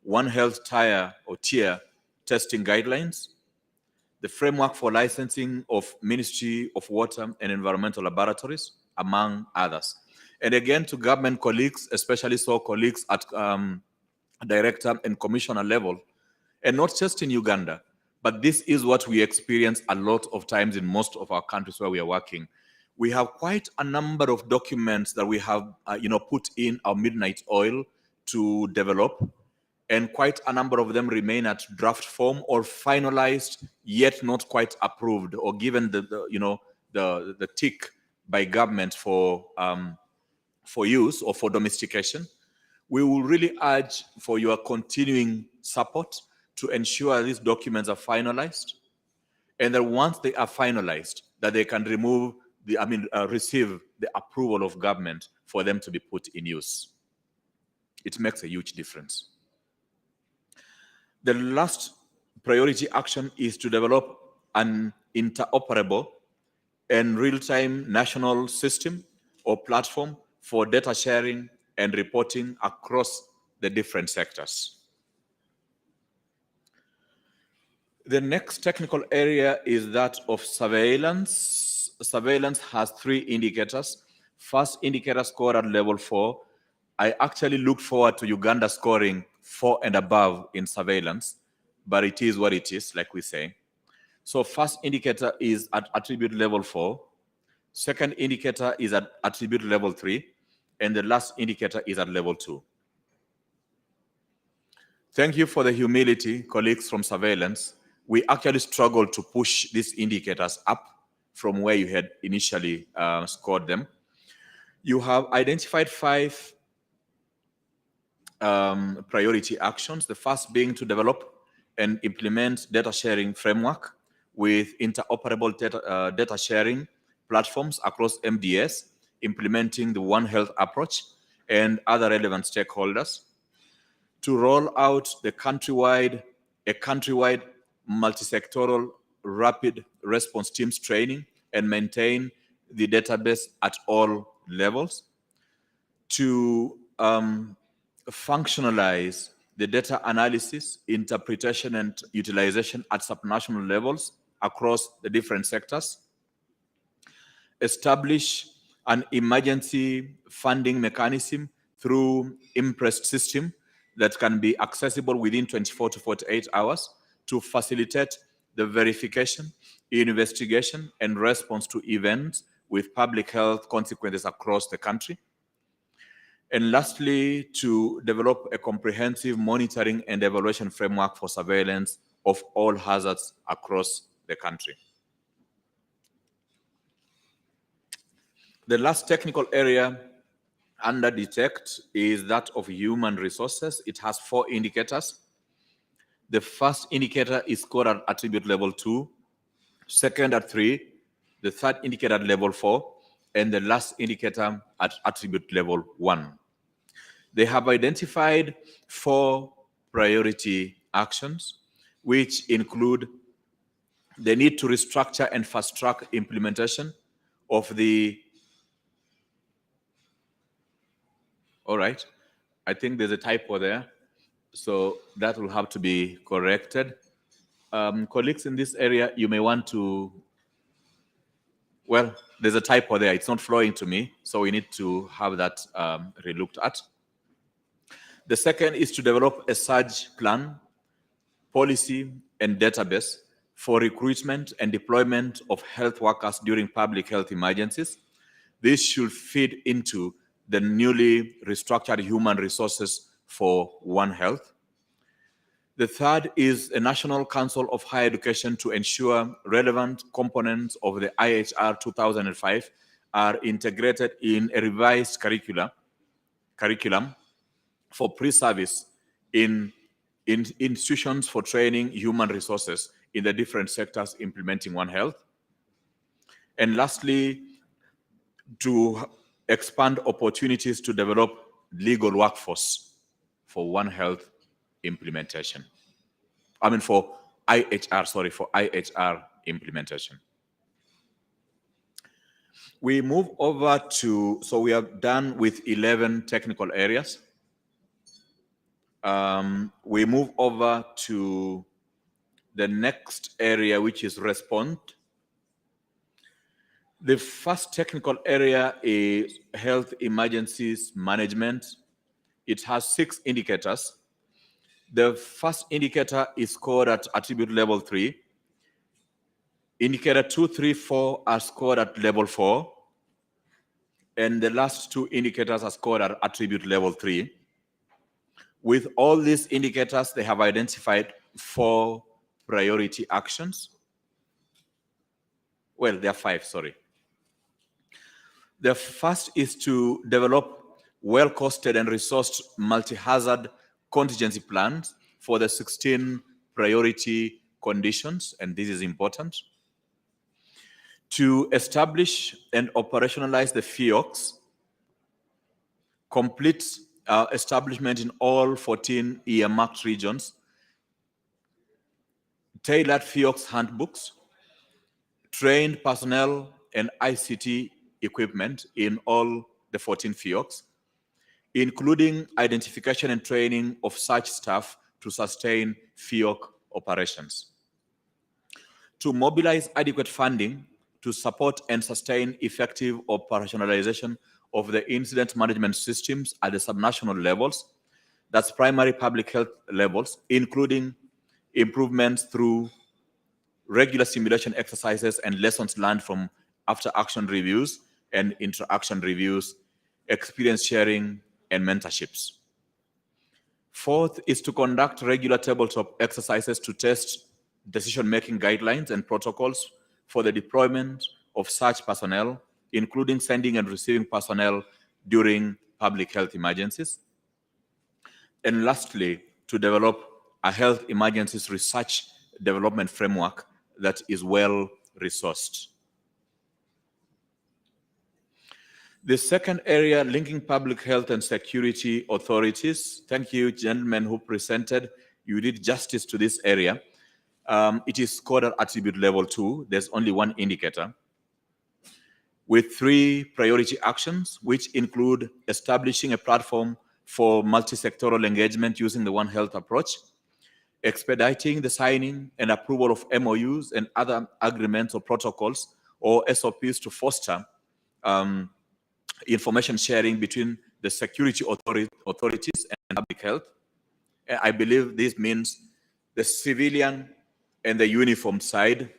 One Health tier testing guidelines, the framework for licensing of Ministry of Water and Environmental Laboratories, among others. And again, to government colleagues, especially so colleagues at director and commissioner level, and not just in Uganda, but this is what we experience a lot of times in most of our countries where we are working. We have quite a number of documents that we have put in our midnight oil to develop, and quite a number of them remain at draft form or finalized, yet not quite approved or given the tick by government for use or for domestication. We will really urge for your continuing support to ensure these documents are finalized, and that once they are finalized, that they can receive the approval of government for them to be put in use. It makes a huge difference. The last priority action is to develop an interoperable and real-time national system or platform for data sharing and reporting across the different sectors. The next technical area is that of surveillance. Surveillance has 3 indicators. First indicator scored at level 4. I actually look forward to Uganda scoring 4 and above in surveillance, but it is what it is, like we say. So first indicator is at attribute level 4. Second indicator is at attribute level 3. And the last indicator is at level 2. Thank you for the humility, colleagues from surveillance. We actually struggled to push these indicators up from where you had initially scored them. You have identified 5 priority actions. The first being to develop and implement data sharing framework with interoperable data sharing platforms across MDS, implementing the One Health approach and other relevant stakeholders. To roll out a countrywide multi-sectoral rapid response teams training and maintain the database at all levels. To functionalize the data analysis, interpretation, and utilization at subnational levels across the different sectors. Establish an emergency funding mechanism through IMPREST system that can be accessible within 24 to 48 hours to facilitate the verification, investigation, and response to events with public health consequences across the country. And lastly, to develop a comprehensive monitoring and evaluation framework for surveillance of all hazards across the country. The last technical area under detect is that of human resources. It has 4 indicators. The first indicator is scored at attribute level 2, second at 3, the third indicator at level 4, and the last indicator at attribute level 1. They have identified 4 priority actions, which include the need to restructure and fast-track implementation of the... All right, I think there's a typo there, so that will have to be corrected. Colleagues in this area, you may want to... Well, there's a typo there. It's not flowing to me, so we need to have that relooked at. The second is to develop a surge plan, policy, and database for recruitment and deployment of health workers during public health emergencies. This should feed into the newly restructured human resources for One Health. The third is a National Council of Higher Education to ensure relevant components of the IHR 2005 are integrated in a revised curriculum for pre-service in institutions for training human resources in the different sectors implementing One Health. And lastly, to expand opportunities to develop legal workforce for One Health implementation. For IHR implementation. We move over to, so we are done with 11 technical areas. We move over to the next area, which is respond. The first technical area is health emergencies management. It has 6 indicators. The first indicator is scored at attribute level 3. Indicator 2, 3, 4 are scored at level 4. And the last 2 indicators are scored at attribute level 3. With all these indicators, they have identified 4 priority actions. Well, there are 5, sorry. The first is to develop well-costed and resourced multi-hazard contingency plans for the 16 priority conditions, and this is important. To establish and operationalize the FIOCs, complete establishment in all 14 earmarked regions, tailored FIOCs handbooks, trained personnel and ICT equipment in all the 14 FIOCs, including identification and training of such staff to sustain FIOC operations. To mobilize adequate funding to support and sustain effective operationalization of the incident management systems at the subnational levels, that's primary public health levels, including improvements through regular simulation exercises and lessons learned from after-action reviews and interaction reviews, experience sharing, and mentorships. Fourth is to conduct regular tabletop exercises to test decision-making guidelines and protocols for the deployment of such personnel, including sending and receiving personnel during public health emergencies. And lastly, to develop a health emergencies research development framework that is well resourced. The second area, linking public health and security authorities. Thank you, gentlemen who presented. You did justice to this area. It is scored at attribute level 2. There's only 1 indicator, with 3 priority actions, which include establishing a platform for multi-sectoral engagement using the One Health approach, expediting the signing and approval of MOUs and other agreements or protocols or SOPs to foster information sharing between the security authorities and public health. I believe this means the civilian and the uniform side.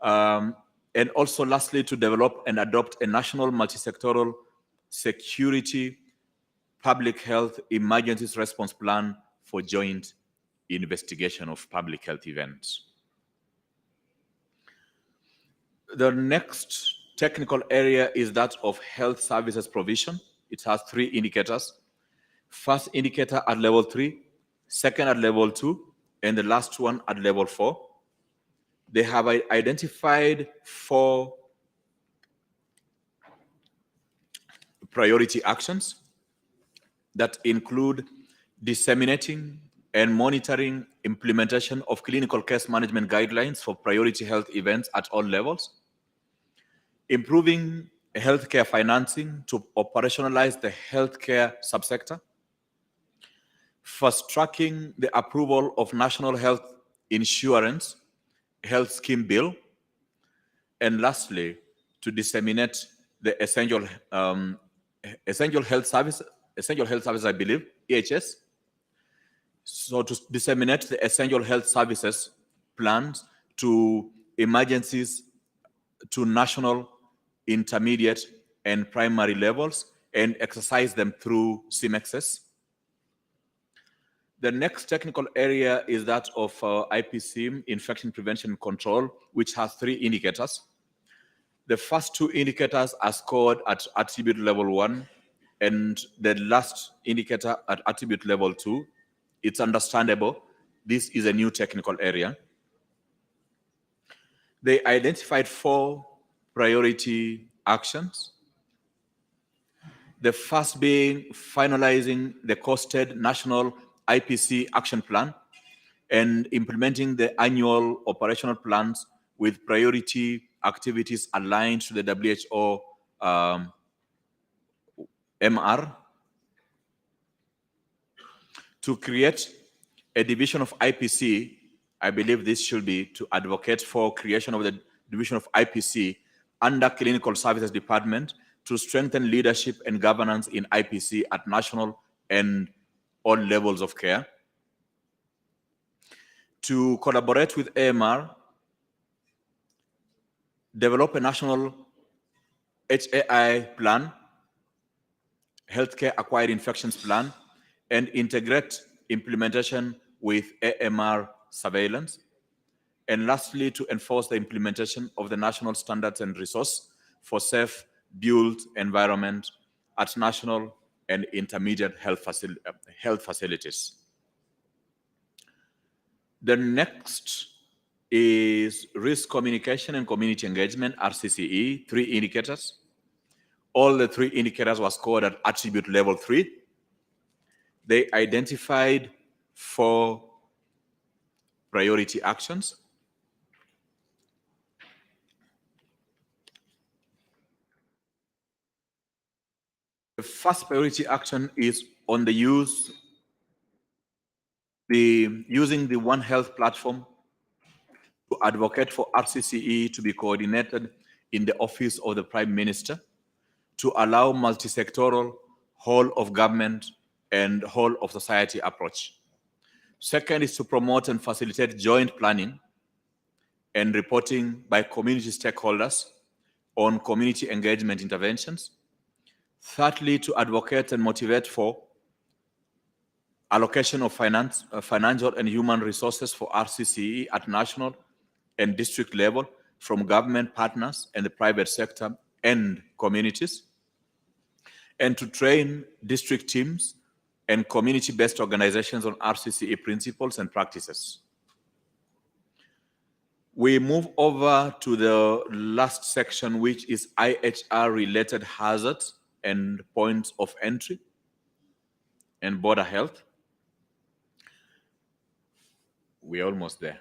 And also lastly, to develop and adopt a national multi-sectoral security public health emergencies response plan for joint investigation of public health events. The next technical area is that of health services provision. It has 3 indicators. First indicator at level 3, second at level 2, and the last one at level 4. They have identified 4 priority actions that include disseminating and monitoring implementation of clinical case management guidelines for priority health events at all levels, improving healthcare financing to operationalize the healthcare subsector, fast-tracking the approval of National Health Insurance Health Scheme Bill, and lastly, to disseminate the essential health service, I believe, EHS, So to disseminate the essential health services plans to emergencies, to national, intermediate, and primary levels, and exercise them through CMEXs. The next technical area is that of IPC, infection prevention and control, which has 3 indicators. The first 2 indicators are scored at attribute level 1, and the last indicator at attribute level 2. It's understandable. This is a new technical area. They identified 4 priority actions. The first being finalizing the costed national IPC action plan and implementing the annual operational plans with priority activities aligned to the WHO MR. To create a division of IPC, I believe this should be to advocate for creation of the division of IPC under Clinical Services Department to strengthen leadership and governance in IPC at national and all levels of care. To collaborate with AMR, develop a national HAI plan, healthcare acquired infections plan, and integrate implementation with AMR surveillance. And lastly, to enforce the implementation of the national standards and resource for safe built environment at national and intermediate health facilities. The next is risk communication and community engagement, RCCE, 3 indicators. All the 3 indicators were scored at attribute level 3. They identified 4 priority actions. The first priority action is on using the One Health platform to advocate for RCCE to be coordinated in the Office of the Prime Minister to allow multi-sectoral, whole of government and whole of society approach. Second is to promote and facilitate joint planning and reporting by community stakeholders on community engagement interventions. Thirdly, to advocate and motivate for allocation of financial and human resources for RCCE at national and district level from government partners and the private sector and communities, and to train district teams and community-based organizations on RCCE principles and practices. We move over to the last section, which is IHR-related hazards and points of entry and border health. We're almost there.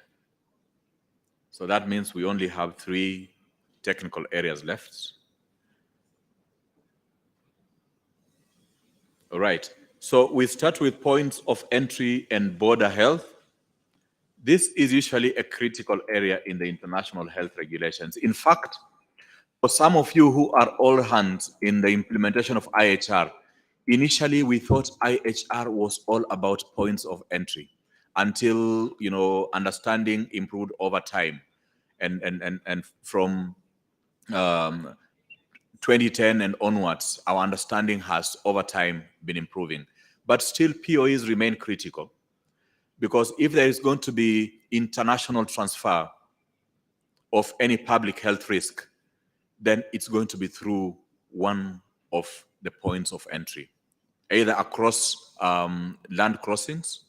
So that means we only have 3 technical areas left. All right. So we start with points of entry and border health. This is usually a critical area in the international health regulations. In fact, for some of you who are all hands in the implementation of IHR, initially we thought IHR was all about points of entry until, you know, understanding improved over time. And from 2010 and onwards, our understanding has over time been improving. But still, POEs remain critical, because if there is going to be international transfer of any public health risk, then it's going to be through one of the points of entry, either across land crossings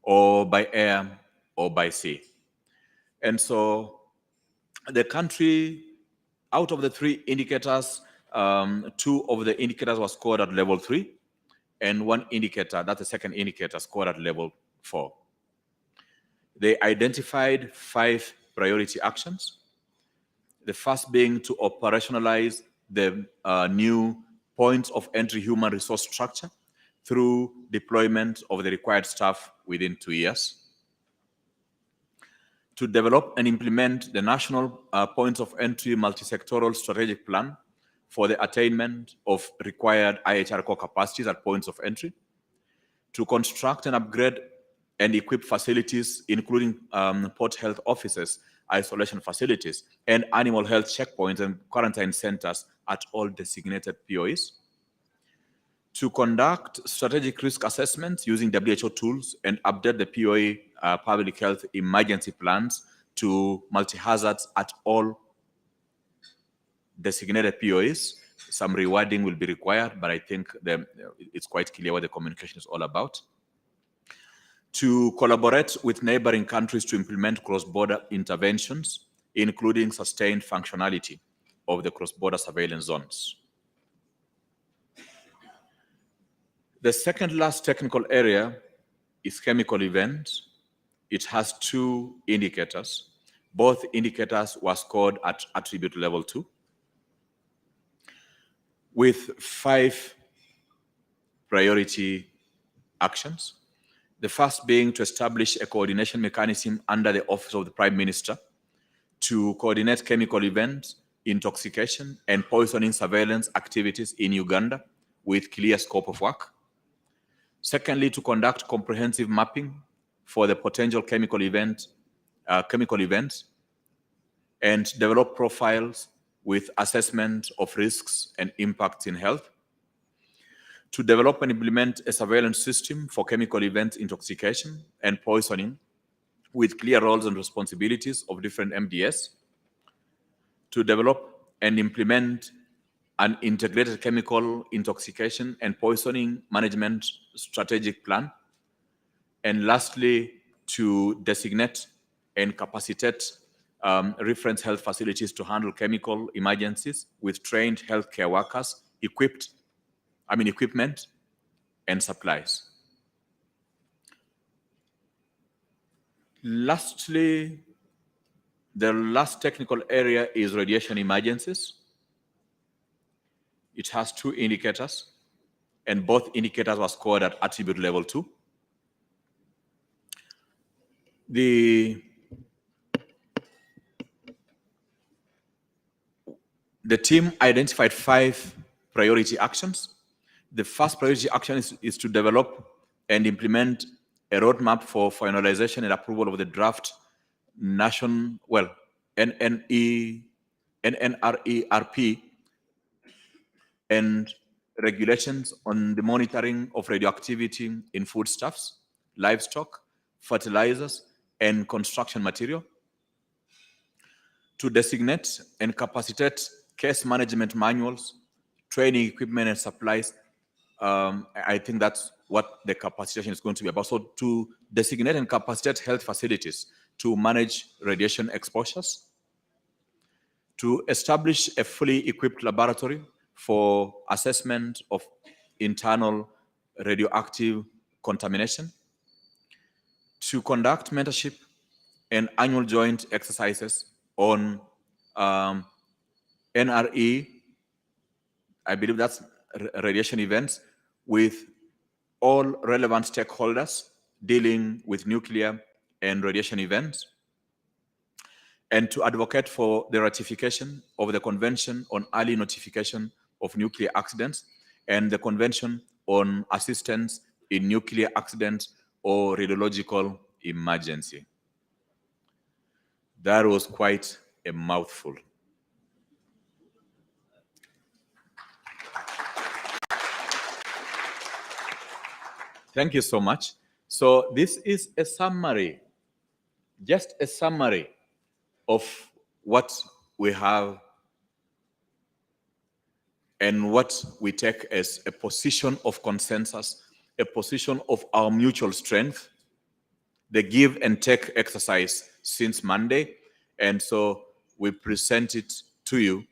or by air or by sea. And so the country, out of the 3 indicators, 2 of the indicators were scored at level 3, and 1 indicator, that's the second indicator, scored at level 4. They identified 5 priority actions. The first being to operationalize the new points of entry human resource structure through deployment of the required staff within 2 years. To develop and implement the national points of entry multi-sectoral strategic plan for the attainment of required IHR core capacities at points of entry. To construct and upgrade and equip facilities, including port health offices, isolation facilities, and animal health checkpoints and quarantine centers at all designated POEs. To conduct strategic risk assessments using WHO tools and update the POE public health emergency plans to multi-hazards at all designated POEs. Some rewarding will be required, but I think it's quite clear what the communication is all about. To collaborate with neighboring countries to implement cross-border interventions, including sustained functionality of the cross-border surveillance zones. The second last technical area is chemical events. It has two indicators. Both indicators were scored at attribute level 2, with 5 priority actions. The first being to establish a coordination mechanism under the Office of the Prime Minister to coordinate chemical events, intoxication, and poisoning surveillance activities in Uganda with clear scope of work. Secondly, to conduct comprehensive mapping for the potential chemical events and develop profiles with assessment of risks and impacts in health. To develop and implement a surveillance system for chemical event intoxication and poisoning with clear roles and responsibilities of different MDS. To develop and implement an integrated chemical intoxication and poisoning management strategic plan. And lastly, to designate and capacitate reference health facilities to handle chemical emergencies with trained healthcare workers, equipment and supplies. Lastly, the last technical area is radiation emergencies. It has 2 indicators, and both indicators were scored at attribute level 2. The team identified 5 priority actions. The first priority action is to develop and implement a roadmap for finalization and approval of the draft NNRERP and regulations on the monitoring of radioactivity in foodstuffs, livestock, fertilizers, and construction material. To designate and capacitate case management manuals, training equipment and supplies. I think that's what the capacitation is going to be about. So to designate and capacitate health facilities to manage radiation exposures. To establish a fully equipped laboratory for assessment of internal radioactive contamination. To conduct mentorship and annual joint exercises on NRE, I believe that's radiation events, with all relevant stakeholders dealing with nuclear and radiation events, and to advocate for the ratification of the Convention on Early Notification of Nuclear Accidents and the Convention on Assistance in Nuclear Accidents or Radiological Emergency. That was quite a mouthful. Thank you so much. So this is a summary, just a summary of what we have and what we take as a position of consensus, a position of our mutual strength, the give and take exercise since Monday. And so we present it to you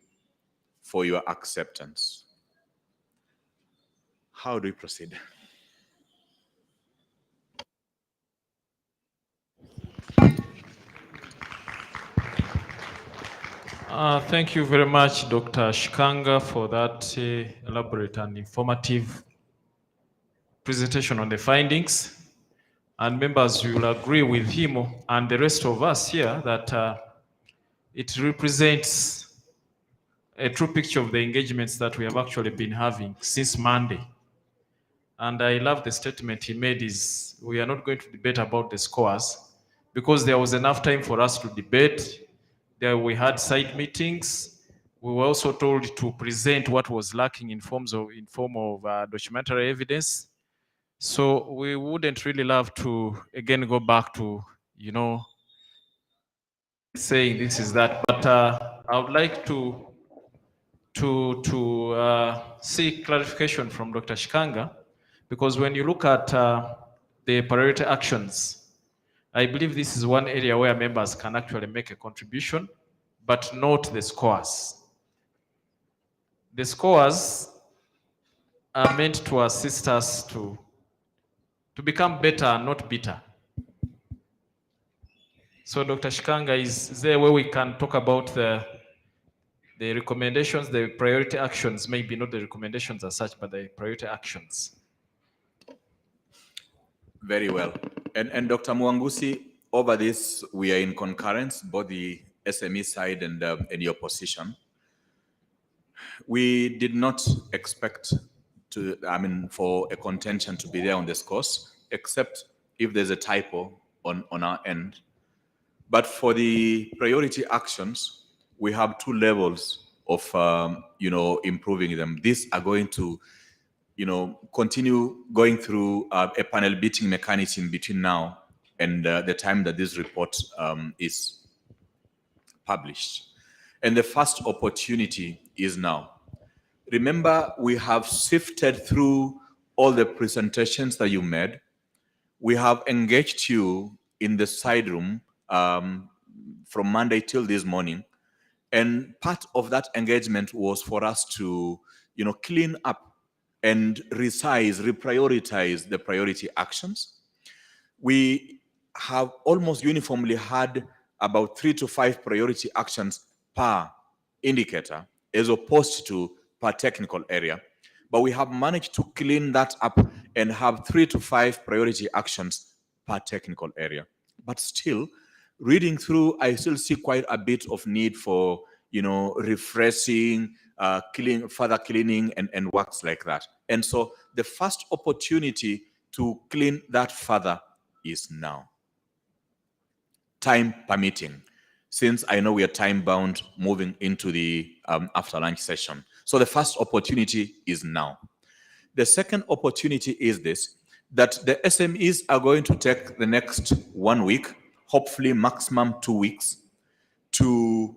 for your acceptance. How do we proceed? Thank you very much, Dr. Shikanga, for that elaborate and informative presentation on the findings. And members, you will agree with him and the rest of us here that it represents a true picture of the engagements that we have actually been having since Monday. And I love the statement he made is we are not going to debate about the scores because there was enough time for us to debate. There we had side meetings. We were also told to present what was lacking in form of documentary evidence. So we wouldn't really love to again go back to, saying this is that, but I would like to seek clarification from Dr. Shikanga, because when you look at the priority actions, I believe this is one area where members can actually make a contribution, but not the scores. The scores are meant to assist us to become better, not bitter. So Dr. Shikanga, is there where we can talk about the recommendations, the priority actions, maybe not the recommendations as such, but the priority actions? Very well. And Dr. Mwangusi, over this, we are in concurrence, both the SME side and your position. We did not expect for a contention to be there on this course, except if there's a typo on our end. But for the priority actions, we have two levels of, improving them. These are going to, continue going through a panel beating mechanism between now and the time that this report is published. And the first opportunity is now. Remember, we have sifted through all the presentations that you made. We have engaged you in the side room from Monday till this morning. And part of that engagement was for us to, clean up and resize, reprioritize the priority actions. We have almost uniformly had about 3 to 5 priority actions per indicator, as opposed to per technical area. But we have managed to clean that up and have 3 to 5 priority actions per technical area. But still, reading through, I still see quite a bit of need for, refreshing, further cleaning and works like that. And so the first opportunity to clean that further is now. Time permitting, since I know we are time bound moving into the after lunch session. So the first opportunity is now. The second opportunity is this, that the SMEs are going to take the next 1 week, hopefully maximum 2 weeks, to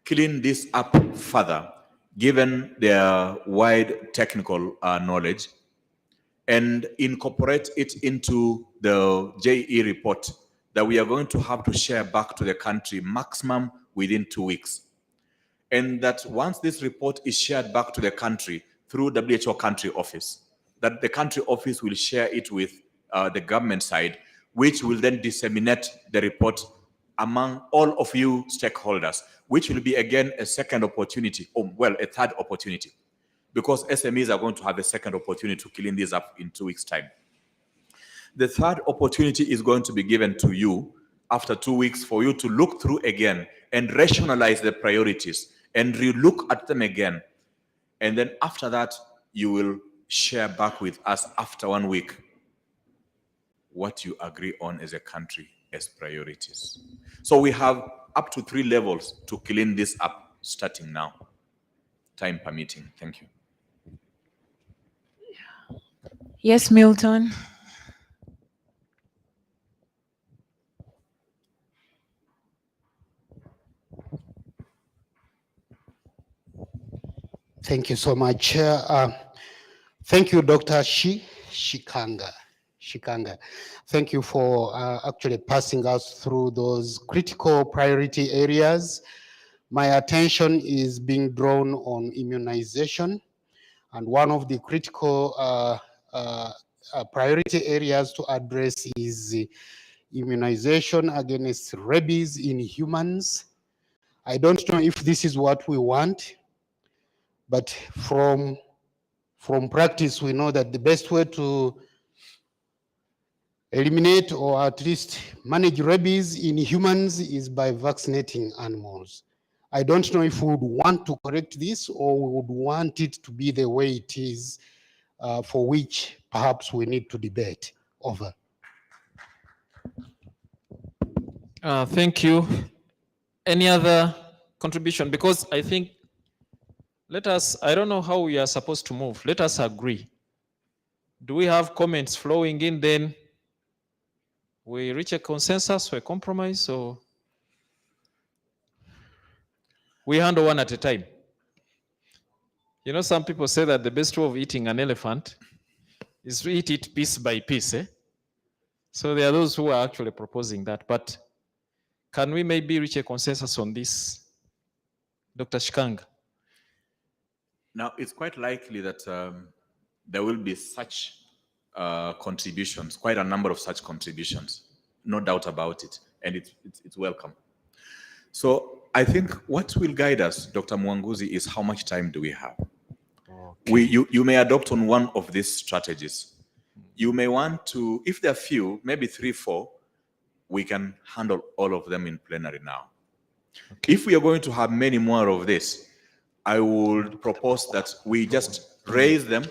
clean this up further, given their wide technical knowledge, and incorporate it into the JEE report that we are going to have to share back to the country maximum within 2 weeks. And that once this report is shared back to the country through WHO country office, that the country office will share it with the government side, which will then disseminate the report among all of you stakeholders, which will be again a second opportunity, or well, a third opportunity, because SMEs are going to have a second opportunity to clean this up in 2 weeks' time. The third opportunity is going to be given to you after 2 weeks for you to look through again and rationalize the priorities and relook at them again. And then after that, you will share back with us after 1 week what you agree on as a country as priorities. So we have up to 3 levels to clean this up starting now, time permitting. Thank you. Yes, Milton. Thank you so much. Thank you, Dr. Shikanga. Thank you for actually passing us through those critical priority areas. My attention is being drawn on immunization, and one of the critical priority areas to address is immunization against rabies in humans. I don't know if this is what we want, but from practice, we know that the best way to eliminate or at least manage rabies in humans is by vaccinating animals. I don't know if we would want to correct this or we would want it to be the way it is for which perhaps we need to debate over. Thank you. Any other contribution? Because I think, I don't know how we are supposed to move. Let us agree. Do we have comments flowing in, then we reach a consensus or a compromise, or we handle one at a time? You know, some people say that the best way of eating an elephant is to eat it piece by piece. So there are those who are actually proposing that. But can we maybe reach a consensus on this, Dr. Shikanga? Now, it's quite likely that there will be such contributions, quite a number of such contributions, no doubt about it, and it's welcome. So I think what will guide us, Dr. Mwanguzi, is how much time do we have? Okay. You may adopt on one of these strategies. You may want to, if there are few, maybe 3, 4, we can handle all of them in plenary now. Okay. If we are going to have many more of this, I would propose that we just raise them,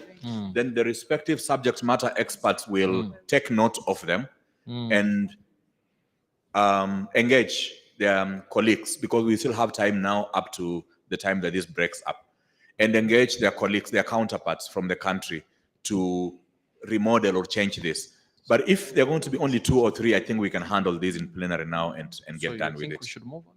then the respective subject matter experts will take note of them and engage their colleagues, because we still have time now up to the time that this breaks up, and engage their colleagues, their counterparts from the country to remodel or change this. But if they're going to be only 2 or 3, I think we can handle these in plenary now and get done with it. We should move on?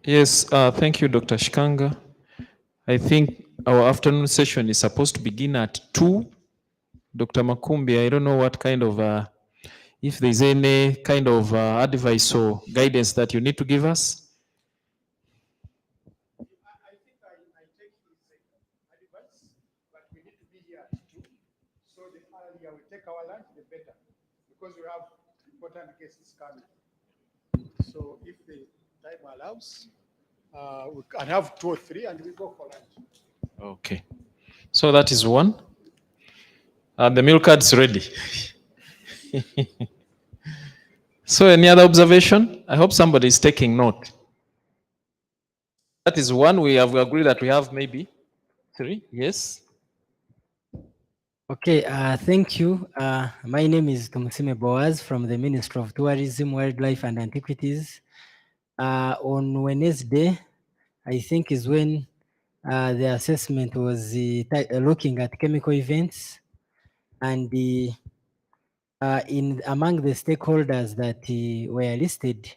Yes, thank you, Dr. Shikanga. I think our afternoon session is supposed to begin at 2. Dr. Makumbi, I don't know what kind of, if there's any kind of advice or guidance that you need to give us. I think I take his advice, but we need to be here at 2. So the earlier we take our lunch, the better, because we have important cases coming. So if the time allows, we can have 2 or 3 and we go for lunch. Okay. So that is 1. The meal card's ready. So any other observation? I hope somebody is taking note. That is 1. We have agreed that we have maybe 3. Yes. Okay, thank you. My name is Tumusime Boaz from the Ministry of Tourism, Wildlife and Antiquities. On Wednesday, I think is when the assessment was looking at chemical events, and in among the stakeholders that were listed,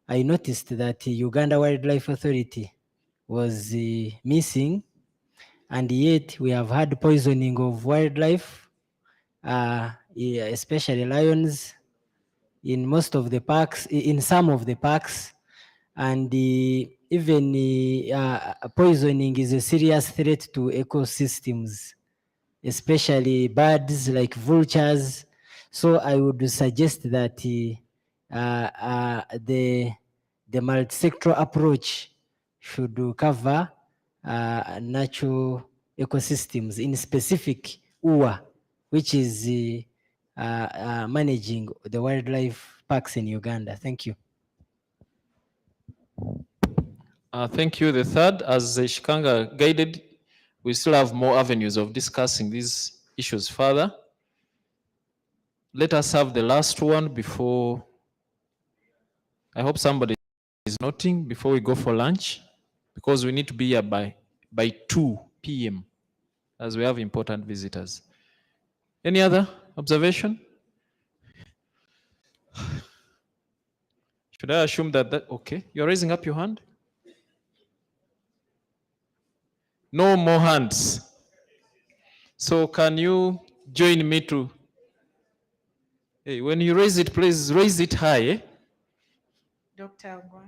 I noticed that Uganda Wildlife Authority was missing, and yet we have had poisoning of wildlife, especially lions, in most of the parks, in some of the parks, and even poisoning is a serious threat to ecosystems, especially birds like vultures. So I would suggest that the multi-sectoral approach should cover natural ecosystems, in specific UWA, which is managing the wildlife parks in Uganda. Thank you. Thank you. The third, as Shikanga guided, we still have more avenues of discussing these issues further. Let us have the last one before, I hope somebody is noting, before we go for lunch, because we need to be here by 2 p.m. as we have important visitors. Any other observation? Should I assume that, okay, you're raising up your hand? No more hands. So can you join me to, hey, when you raise it, please raise it high. Eh? Dr. Agwan.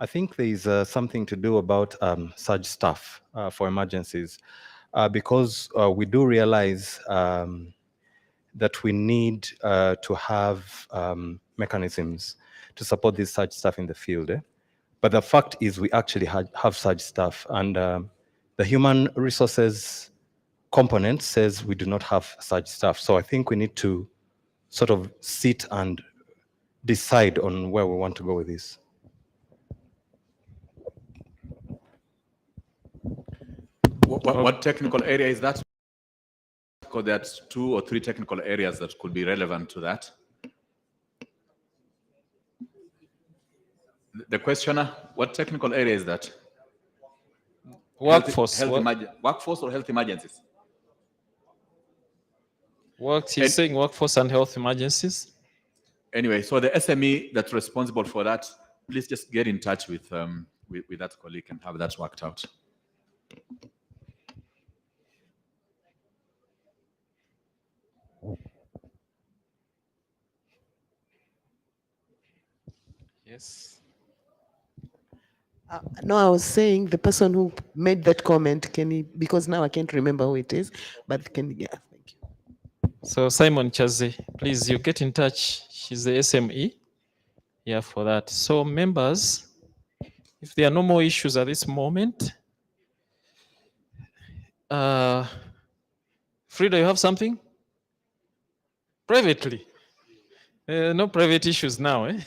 I think there is something to do about such stuff for emergencies, because we do realize that we need to have mechanisms to support this such stuff in the field. But the fact is we actually have such stuff, and The human resources component says we do not have such stuff. So I think we need to sort of sit and decide on where we want to go with this. What technical area is that? Because there's 2 or 3 technical areas that could be relevant to that. The questioner, what technical area is that? Workforce. Workforce or health emergencies? He's saying workforce and health emergencies. Anyway, so the SME that's responsible for that, please just get in touch with that colleague and have that worked out. Yes. No, I was saying the person who made that comment, can he, because now I can't remember who it is, but can, yeah, thank you. So Simon Chaze, please, you get in touch. She's the SME here for that. So members, if there are no more issues at this moment, Frida, you have something? Privately? No private issues now, eh?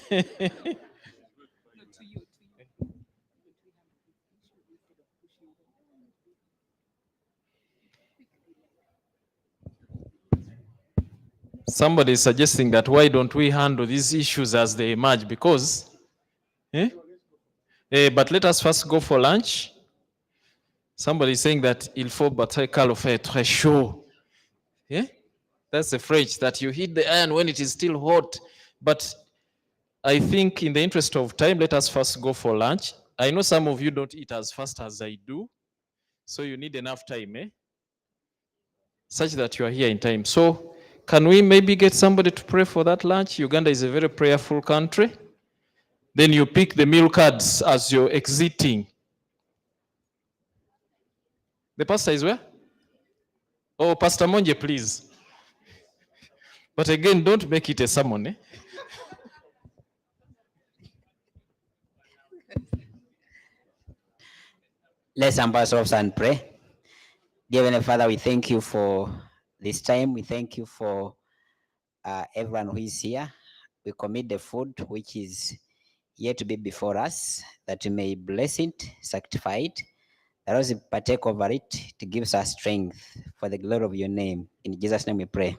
Somebody is suggesting that why don't we handle these issues as they emerge, because but let us first go for lunch. Somebody is saying that il faut battre le fer très chaud. That's the phrase, that you hit the iron when it is still hot. But I think in the interest of time, let us first go for lunch. I know some of you don't eat as fast as I do, so you need enough time, such that you are here in time. So can we maybe get somebody to pray for that lunch? Uganda is a very prayerful country. Then you pick the meal cards as you're exiting. The pastor is where? Oh, Pastor Monje, please. But again, don't make it a sermon, eh? Let's unburst ourselves and pray. Dear Heavenly Father, we thank you for this time. We thank you for everyone who is here. We commit the food which is yet to be before us, that you may bless it, sanctify it, that us partake over it to give us strength for the glory of your name. In Jesus' name we pray.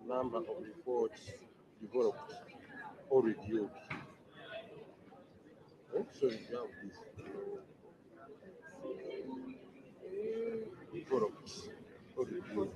Number of reports developed or reviewed. So you have this developed or reviewed.